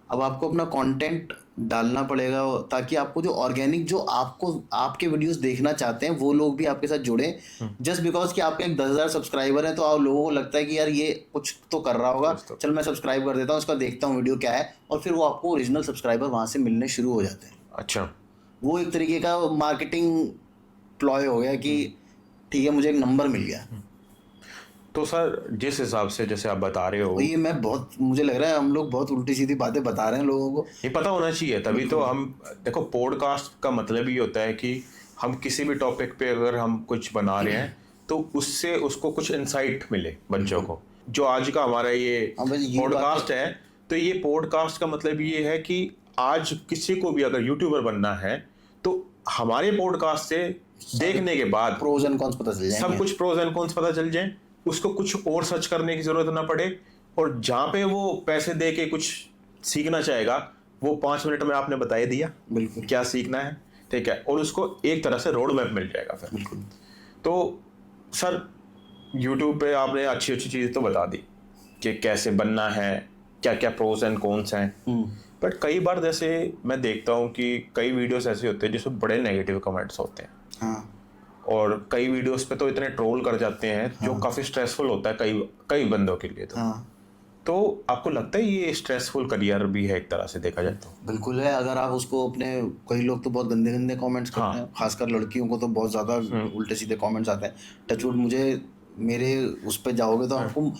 अब आपको अपना कंटेंट डालना पड़ेगा ताकि आपको जो ऑर्गेनिक, जो आपको आपके वीडियोस देखना चाहते हैं, वो लोग भी आपके साथ जुड़े। जस्ट बिकॉज कि आपके 10,000 सब्सक्राइबर हैं तो आप लोगों को लगता है कि यार ये कुछ तो कर रहा होगा, चल मैं सब्सक्राइब कर देता हूँ, उसका देखता हूँ वीडियो क्या है, और फिर वो आपको ओरिजिनल सब्सक्राइबर वहाँ से मिलने शुरू हो जाते हैं। अच्छा, वो एक तरीके का मार्केटिंग प्लॉय हो गया कि ठीक है मुझे एक नंबर मिल गया। तो सर जिस हिसाब से जैसे आप बता रहे हो, तो ये मैं बहुत, मुझे लग रहा है हम लोग बहुत उल्टी सीधी बातें बता रहे हैं लोगों को। ये पता होना चाहिए, तभी तो हम देखो, पॉडकास्ट का मतलब ये होता है कि हम किसी भी टॉपिक पे अगर हम कुछ बना रहे हैं तो उससे उसको कुछ इंसाइट मिले बच्चों को। जो आज का हमारा ये पॉडकास्ट है, तो ये पॉडकास्ट का मतलब ये है कि आज किसी को भी अगर यूट्यूबर बनना है तो हमारे पॉडकास्ट से देखने के बाद प्रोज एंड कॉन्स पता चल जाएंगे, सब कुछ प्रोज एंड कॉन्स पता चल जाए, उसको कुछ और सर्च करने की जरूरत ना पड़े, और जहाँ पे वो पैसे दे के कुछ सीखना चाहेगा वो 5 मिनट में आपने बता दिया बिल्कुल क्या सीखना है, ठीक है, और उसको एक तरह से रोड मैप मिल जाएगा फिर। बिल्कुल। तो सर यूट्यूब पे आपने अच्छी अच्छी चीज़ तो बता दी कि कैसे बनना है, क्या क्या प्रोज एंड कॉन्स हैं, बट कई बार जैसे मैं देखता हूँ कि कई वीडियोस ऐसे होते हैं जिसमें बड़े नेगेटिव कमेंट्स होते हैं। हाँ, और कई वीडियोस पे तो इतने ट्रोल कर जाते हैं जो काफ़ी स्ट्रेसफुल होता है कई कई बंदों के लिए। तो आपको लगता है ये स्ट्रेसफुल करियर भी है एक तरह से देखा जाए तो? बिल्कुल है। अगर आप उसको अपने, कई लोग तो बहुत गंदे गंदे कमेंट्स करते हैं, खासकर लड़कियों को तो बहुत ज़्यादा उल्टे सीधे कमेंट्स आते हैं। टचवुड, मुझे मेरे उस पर जाओगे तो आपको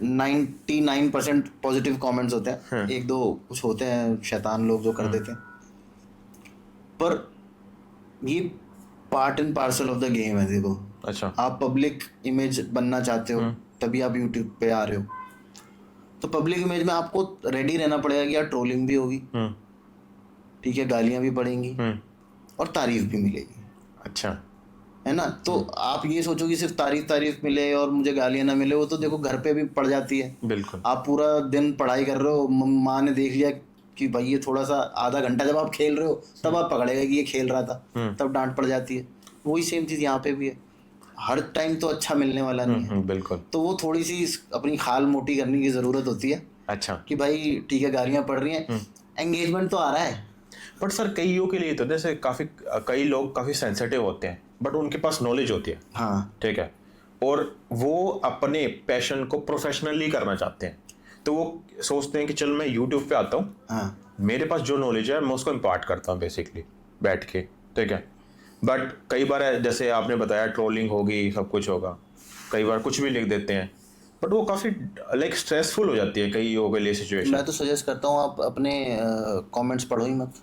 99% पॉजिटिव कमेंट्स होते हैं, 1-2 कुछ होते हैं शैतान लोग जो कर देते हैं, पर ये part and parcel of the game है। देखो, अच्छा, आप पब्लिक इमेज बनना चाहते हो तभी आप यूट्यूब पे आ रहे हो, तो पब्लिक इमेज में आपको रेडी रहना पड़ेगा कि यार ट्रोलिंग भी होगी, ठीक है, गालियां भी पड़ेंगी और तारीफ भी मिलेगी। अच्छा, है ना? तो आप ये सोचो कि सिर्फ तारीफ मिले और मुझे गालियां ना मिले, वो तो देखो घर पे भी पड़ जाती है। बिल्कुल। आप पूरा दिन पढ़ाई कर रहे हो, माँ ने देख लिया कि भाई ये थोड़ा सा आधा घंटा जब आप खेल रहे हो तब आप पकड़ेगा कि ये खेल रहा था, तब डांट पड़ जाती है। वही सेम चीज़ यहाँ पे भी है, हर टाइम तो अच्छा मिलने वाला नहीं है। बिल्कुल। तो वो थोड़ी सी अपनी खाल मोटी करने की ज़रूरत होती है। अच्छा, कि भाई ठीक है गालियाँ पड़ रही हैं, एंगेजमेंट तो आ रहा है। बट सर कईयों के लिए तो जैसे कई लोग काफ़ी सेंसिटिव होते हैं बट उनके पास नॉलेज होती है, हाँ, ठीक है, और वो अपने पैशन को प्रोफेशनली करना चाहते हैं, तो वो सोचते हैं कि चल मैं यूट्यूब पे आता हूँ, हाँ मेरे पास जो नॉलेज है मैं उसको इम्पार्ट करता हूँ बेसिकली बैठ के, ठीक है। बट कई बार जैसे आपने बताया ट्रोलिंग होगी, सब कुछ होगा, कई बार कुछ भी लिख देते हैं, बट वो काफ़ी लाइक स्ट्रेसफुल हो जाती है कई लोगों के लिए सिचुएशन। मैं तो सजेस्ट करता हूँ आप अपने कमेंट्स पढ़ो ही मत।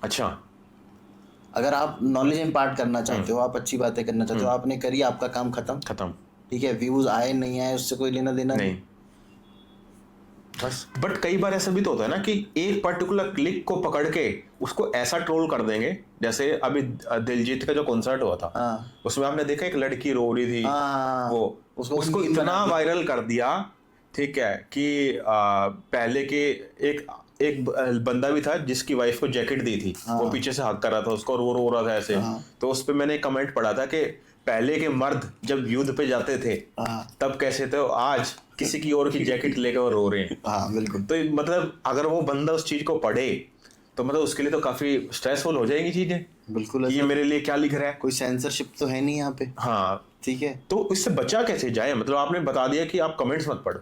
अच्छा। अगर आप नॉलेज इम्पार्ट करना चाहते हो, आप अच्छी बातें करना चाहते हो, आपने करी, आपका काम खत्म। खत्म। ठीक है, व्यूज आए नहीं आए उससे कोई लेना देना नहीं। नहीं। बस बट कई बार ऐसा भी तो होता है ना कि एक पर्टिकुलर क्लिक को पकड़ के उसको ऐसा ट्रोल कर देंगे, जैसे अभी दिलजीत का जो कॉन्सर्ट हुआ था, हाँ उसमें आपने देखा एक लड़की रो रही थी, हाँ, वो उसको meme इतना बना दिया। वायरल कर दिया, ठीक है, कि पहले के एक एक बंदा भी था जिसकी वाइफ को जैकेट दी थी, वो पीछे से हक कर रहा था उसको और वो रो रहा था ऐसे। तो उस पे मैंने कमेंट पढ़ा था कि पहले के मर्द जब युद्ध पे जाते थे हाँ तब कैसे थे, आज किसी की और की जैकेट लेकर वो रो रहे हैं। हाँ बिल्कुल। तो मतलब अगर वो बंदा उस चीज को पढ़े तो मतलब उसके लिए तो काफी स्ट्रेसफुल हो जाएंगी चीजें, बिल्कुल कि ये मेरे लिए क्या लिख रहा है। कोई सेंसरशिप तो है नहीं यहाँ पे। हाँ, ठीक है, तो इससे बचा कैसे जाए, मतलब आपने बता दिया कि आप कमेंट्स मत पढ़ो,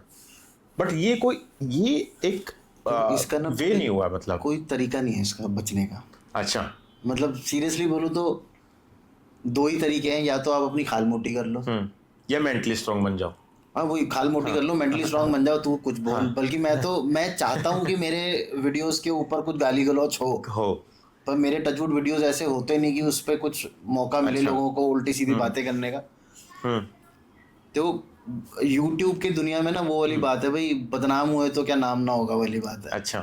बट ये एक तो इसका ना वे नहीं हुआ, मतलब कोई तरीका नहीं है इसका बचने का। अच्छा। मतलब सीरियसली बोलूँ तो दो ही तरीके हैं, या तो आप अपनी खाल मोटी कर लो। या मेंटली स्ट्रांग बन जाओ। हाँ वही, खाल मोटी कर लो, मेंटली स्ट्रांग बन जाओ, तू कुछ बोल। बल्कि मैं चाहता हूँ कि मेरे वीडियोस के ऊपर कुछ गाली गलौच हो, पर मेरे टचवुड वीडियोस ऐसे होते नहीं कि उस पर कुछ मौका मिले लोगों को उल्टी सीधी बातें करने का। तो यूट्यूब की दुनिया में ना वो वाली बात है भाई, बदनाम हुए तो क्या नाम ना होगा वाली बात है। अच्छा।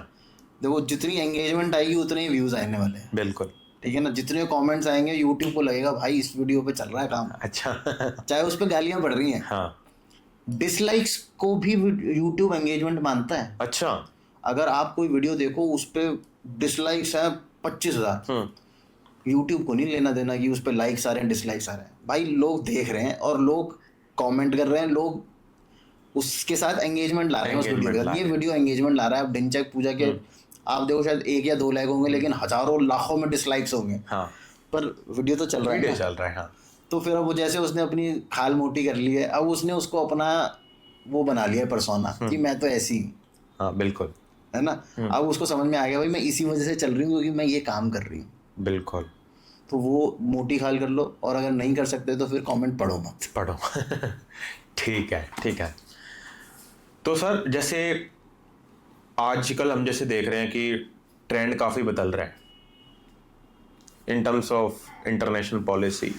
देखो जितनी एंगेजमेंट आएगी उतने ही व्यूज आने वाले हैं। बिल्कुल। ठीक है ना, जितने कमेंट्स आएंगे यूट्यूब को लगेगा भाई इस वीडियो पे चल रहा है काम, अच्छा। चाहे उस पे गालियां पड़ रही हैं। हाँ। डिसलाइक्स को भी यूट्यूब एंगेजमेंट मानता है। अच्छा। अगर आप कोई वीडियो देखो उस पे डिसलाइक्स है 25,000, यूट्यूब को नहीं लेना देना कि उस पे लाइक्स आ रहे हैं डिसलाइक्स आ रहे हैं। भाई लोग देख रहे हैं और लोग कमेंट कर रहे हैं, लोग उसके साथ एंगेजमेंट ला रहे हैं उस वीडियो के साथ। ये वीडियो एंगेजमेंट ला रहा है। अब डिंचक पूजा के आप देखो शायद 1 या 2 लाइक होंगे, लेकिन हजारों लाखों में डिसलाइक्स होंगे। हाँ, पर वीडियो तो चल रहा है वीडियो ना। चल रहा है। हाँ। तो फिर अब वो जैसे उसने अपनी खाल मोटी कर ली है, अब उसने उसको अपना वो बना लिया है पर्सोना कि मैं तो ऐसी हूँ। हाँ बिल्कुल। है ना। अब उसको समझ में आ गया भाई मैं इसी वजह से चल रही हूँ क्योंकि मैं ये काम कर रही हूँ। बिल्कुल। तो वो मोटी खाल कर लो, और अगर नहीं कर सकते तो फिर कमेंट पढ़ो मत। पढ़ो। ठीक है, ठीक है। तो सर जैसे आजकल हम जैसे देख रहे हैं कि ट्रेंड काफ़ी बदल रहा है in terms of international policy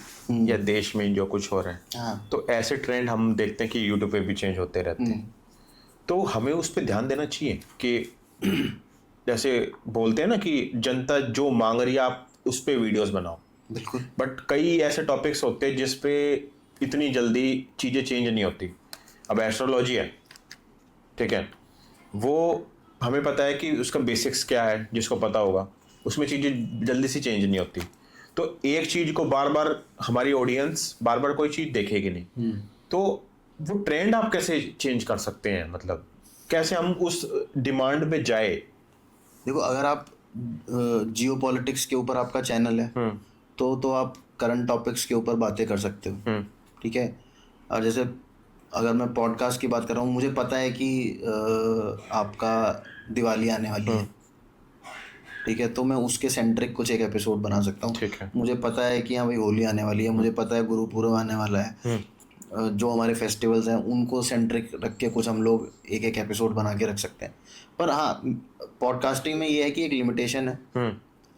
या देश में जो कुछ हो रहा है। हाँ तो ऐसे ट्रेंड हम देखते हैं कि यूट्यूब पे भी चेंज होते रहते हैं, तो हमें उस पर ध्यान देना चाहिए कि जैसे बोलते हैं ना कि जनता जो मांग रही है आप उस पर वीडियोस बनाओ। बिल्कुल। बट कई ऐसे टॉपिक्स होते हैं जिस पे इतनी जल्दी चीज़ें चेंज नहीं होती। अब एस्ट्रोलॉजी है, ठीक है, वो हमें पता है कि उसका बेसिक्स क्या है, जिसको पता होगा उसमें चीज़ें जल्दी से चेंज नहीं होती। तो एक चीज़ को बार बार हमारी ऑडियंस बार बार कोई चीज़ देखेगी नहीं, तो वो ट्रेंड आप कैसे चेंज कर सकते हैं, मतलब कैसे हम उस डिमांड पे जाए। देखो अगर आप जियो पॉलिटिक्स के ऊपर आपका चैनल है तो आप करंट टॉपिक्स के ऊपर बातें कर सकते हो। ठीक है। और जैसे अगर मैं पॉडकास्ट की बात कर रहा हूँ, मुझे पता है कि आपका दिवाली आने वाली है। ठीक है, तो मैं उसके सेंट्रिक कुछ एक एपिसोड बना सकता हूँ। ठीक है। मुझे पता है कि हाँ भाई होली आने वाली है, मुझे पता है गुरुपुरब आने वाला है, जो हमारे फेस्टिवल्स हैं उनको सेंट्रिक रख के कुछ हम लोग एक एक एपिसोड बना के रख सकते हैं। पर हाँ, पॉडकास्टिंग में ये है कि एक लिमिटेशन है।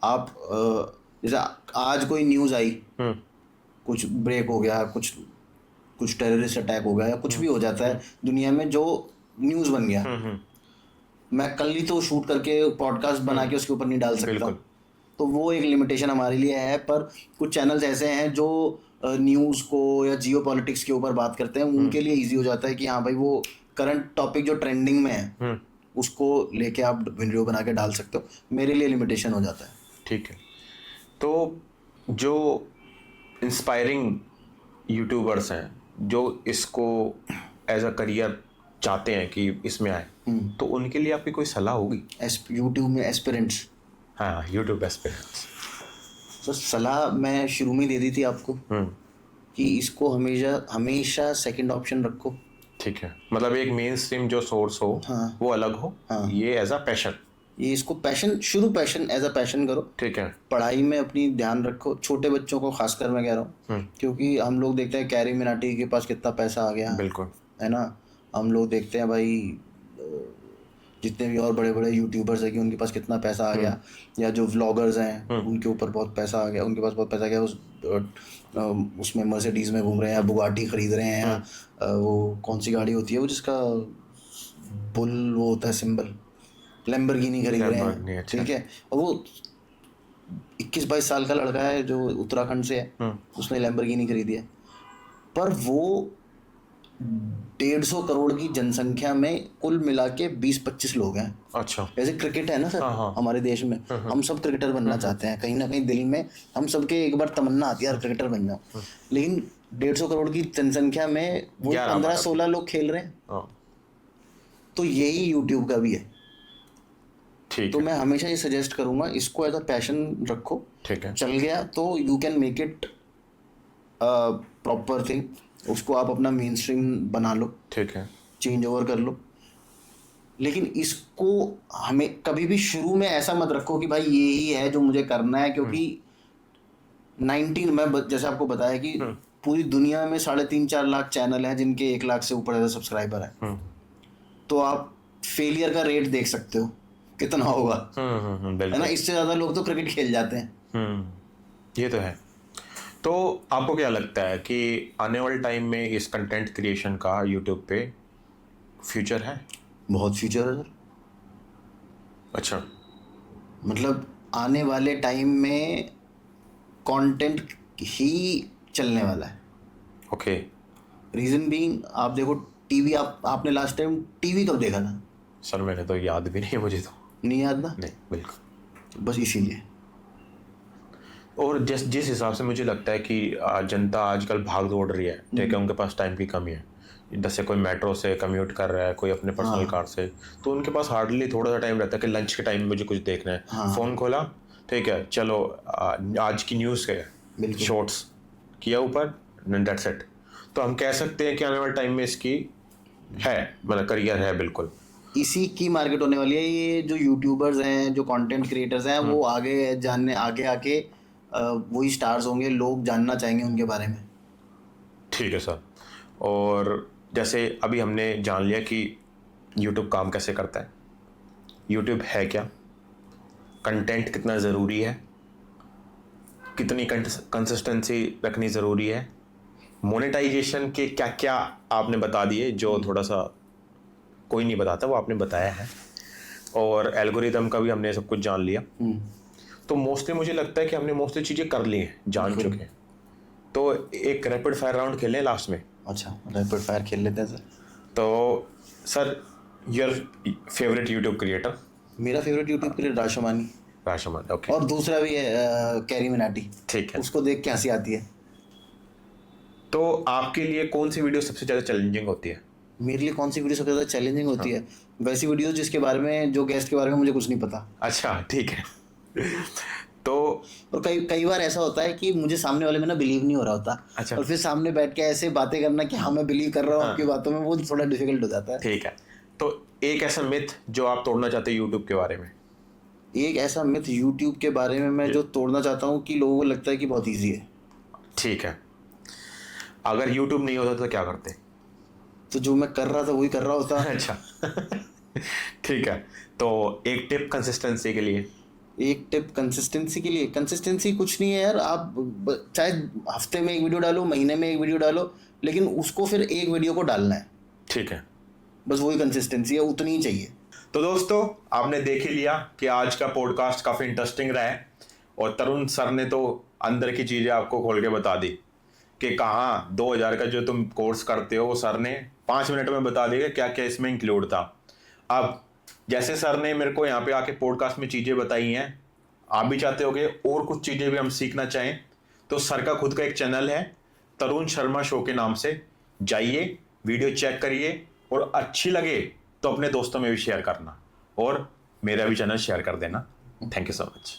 आप जैसे आज कोई न्यूज़ आई, कुछ ब्रेक हो गया, कुछ टेररिस्ट अटैक हो गया या कुछ भी हो जाता है दुनिया में जो न्यूज़ बन गया, मैं कल ही तो शूट करके पॉडकास्ट बना के उसके ऊपर नहीं डाल सकता। तो वो एक लिमिटेशन हमारे लिए है। पर कुछ चैनल्स ऐसे हैं जो न्यूज़ को या जियो पॉलिटिक्स के ऊपर बात करते हैं, उनके लिए ईजी हो जाता है कि हाँ भाई वो करंट टॉपिक जो ट्रेंडिंग में है उसको लेके आप वीडियो बना के डाल सकते हो। मेरे लिए लिमिटेशन हो जाता है। ठीक है। तो जो इंस्पायरिंग यूट्यूबर्स हैं जो इसको एज अ करियर चाहते हैं कि इसमें आए, तो उनके लिए आपकी कोई सलाह होगी? यूट्यूब में एस्पिरेंट्स, हाँ यूट्यूब एस्पिरेंट्स, तो सलाह मैं शुरू में दे दी थी आपको कि इसको हमेशा हमेशा सेकंड ऑप्शन रखो। ठीक है, मतलब एक मेन स्ट्रीम जो सोर्स हो हाँ। वो अलग हो, ये एज अ पैशन। ये इसको पैशन, शुरू पैशन एज अ पैशन करो। ठीक है। पढ़ाई में अपनी ध्यान रखो, छोटे बच्चों को खासकर मैं कह रहा हूँ, क्योंकि हम लोग देखते हैं कैरी मिनाटी के पास कितना पैसा आ गया, बिल्कुल। है ना। हम लोग देखते हैं भाई जितने भी और बड़े बड़े यूट्यूबर्स हैं कि उनके पास कितना पैसा आ गया, या जो व्लॉगर्स हैं उनके ऊपर बहुत पैसा आ गया, उनके पास बहुत पैसा आ गया, उसमें मर्सिडीज में घूम रहे हैं, या बुगाटी खरीद रहे हैं, या वो कौन सी गाड़ी होती है वो जिसका बुल वो होता है सिंबल, लैम्बोर्गिनी खरीद रहे हैं। ठीक है, और वो 21-22 साल का लड़का है जो उत्तराखंड से है, उसने लैम्बोर्गिनी खरीदी है। पर वो 150 करोड़ की जनसंख्या में कुल मिला के 20-25 लोग हैं। अच्छा। जैसे क्रिकेट है ना सर, हमारे देश में हम सब क्रिकेटर बनना चाहते हैं, कहीं ना कहीं दिल में हम सबके एक बार तमन्ना आती है यार क्रिकेटर बन जाओ, लेकिन 150 करोड़ की जनसंख्या में वो 15-16 लोग खेल रहे हैं। तो यही यूट्यूब का भी है। ठीक तो है। मैं हमेशा ये सजेस्ट करूंगा, इसको एज अ पैशन रखो। ठीक है। चल गया तो you can make it proper thing, उसको आप अपना मेन स्ट्रीम बना लो। ठीक है। चेंज ओवर कर लो, लेकिन इसको हमें कभी भी शुरू में ऐसा मत रखो कि भाई ये ही है जो मुझे करना है, क्योंकि 19 मैं जैसे आपको बताया कि पूरी दुनिया में 3.5-4 लाख चैनल हैं जिनके 1 लाख से ऊपर ज़्यादा सब्सक्राइबर है। तो आप फेलियर का रेट देख सकते हो कितना होगा, है ना। इससे ज़्यादा लोग तो क्रिकेट खेल जाते हैं। ये तो है। तो आपको क्या लगता है कि आने वाले टाइम में इस कंटेंट क्रिएशन का यूट्यूब पे फ्यूचर है? बहुत फ्यूचर है सर। अच्छा। मतलब आने वाले टाइम में कंटेंट ही चलने वाला है। ओके। रीज़न बीइंग, आप देखो टीवी, आपने लास्ट टाइम टीवी कब देखा था? सर मैंने तो याद भी नहीं है मुझे तो। नहीं याद ना? नहीं, बिल्कुल। बस इसीलिए। और जिस हिसाब से मुझे लगता है कि जनता आजकल भाग दौड़ रही है, ठीक है, उनके पास टाइम की कमी है। जैसे कोई मेट्रो से कम्यूट कर रहा है, कोई अपने पर्सनल कार से, तो उनके पास हार्डली थोड़ा सा टाइम रहता है कि लंच के टाइम में मुझे कुछ देखना है। फ़ोन खोला, ठीक है, चलो आज की न्यूज़ के शॉर्ट्स किया ऊपर, दैट्स इट। तो हम कह सकते हैं कि आने वाले टाइम में इसकी है, मतलब करियर है बिल्कुल। इसी की मार्केट होने वाली है। ये जो यूट्यूबर्स हैं, जो कंटेंट क्रिएटर्स हैं, वो आगे आके वही स्टार्स होंगे, लोग जानना चाहेंगे उनके बारे में। ठीक है सर। और जैसे अभी हमने जान लिया कि यूट्यूब काम कैसे करता है, यूट्यूब है क्या, कंटेंट कितना ज़रूरी है, कितनी कंसिस्टेंसी रखनी ज़रूरी है, मोनेटाइजेशन के क्या क्या आपने बता दिए, जो थोड़ा सा कोई नहीं बताता वो आपने बताया है, और एल्गोरिदम का भी हमने सब कुछ जान लिया। तो मोस्टली मुझे लगता है कि हमने मोस्टली चीज़ें कर ली हैं, जान चुके हैं। तो एक रैपिड फायर राउंड खेलें लास्ट में। अच्छा, रैपिड फायर खेल लेते हैं सर। तो sir, your favourite YouTube creator? मेरा फेवरेट यूट्यूब क्रिएटर राशमानी। राशमानी, ओके। और दूसरा भी है कैरी मिनाटी। ठीक है। उसको देख के हंसी आती है। तो आपके लिए कौन सी वीडियो सबसे ज़्यादा चैलेंजिंग होती है? मेरे लिए कौन सी वीडियो सबसे ज़्यादा चैलेंजिंग होती है? वैसी वीडियो जिसके बारे में, जो गेस्ट के बारे में मुझे कुछ नहीं पता। अच्छा, ठीक है। तो और कई बार ऐसा होता है कि मुझे सामने वाले में ना बिलीव नहीं हो रहा होता। अच्छा। और फिर सामने बैठ के ऐसे बातें करना कि हाँ मैं बिलीव कर रहा हूँ आपकी बातों में, वो थोड़ा डिफिकल्ट हो जाता है। ठीक है। तो एक ऐसा मिथ जो आप तोड़ना चाहते हैं यूट्यूब के बारे में? एक ऐसा मिथ यूट्यूब के बारे में मैं जो तोड़ना चाहता हूँ कि लोगों को लगता है कि बहुत ईजी है। ठीक है। अगर यूट्यूब नहीं होता तो क्या करते? तो जो मैं कर रहा था वही कर रहा होता। अच्छा। ठीक है। तो एक टिप कंसिस्टेंसी के लिए? एक टिप कंसिस्टेंसी के लिए, कंसिस्टेंसी कुछ नहीं है यार। आप चाहे हफ्ते में एक वीडियो डालो, महीने में एक वीडियो डालो, लेकिन उसको फिर एक वीडियो को डालना है। ठीक है। बस वही कंसिस्टेंसी है, उतनी ही चाहिए। तो दोस्तों, आपने देख ही लिया कि आज का पॉडकास्ट काफ़ी इंटरेस्टिंग रहा है, और तरुण सर ने तो अंदर की चीज़ें आपको खोल के बता दी कि कहाँ 2000 का जो तुम कोर्स करते हो, वो सर ने 5 मिनट में बता दिया क्या क्या इसमें इंक्लूड था। अब जैसे सर ने मेरे को यहाँ पे आके पॉडकास्ट में चीज़ें बताई हैं, आप भी चाहते होगे और कुछ चीज़ें भी हम सीखना चाहें, तो सर का खुद का एक चैनल है तरुण शर्मा शो के नाम से, जाइए वीडियो चेक करिए, और अच्छी लगे तो अपने दोस्तों में भी शेयर करना, और मेरा भी चैनल शेयर कर देना। Thank you so much.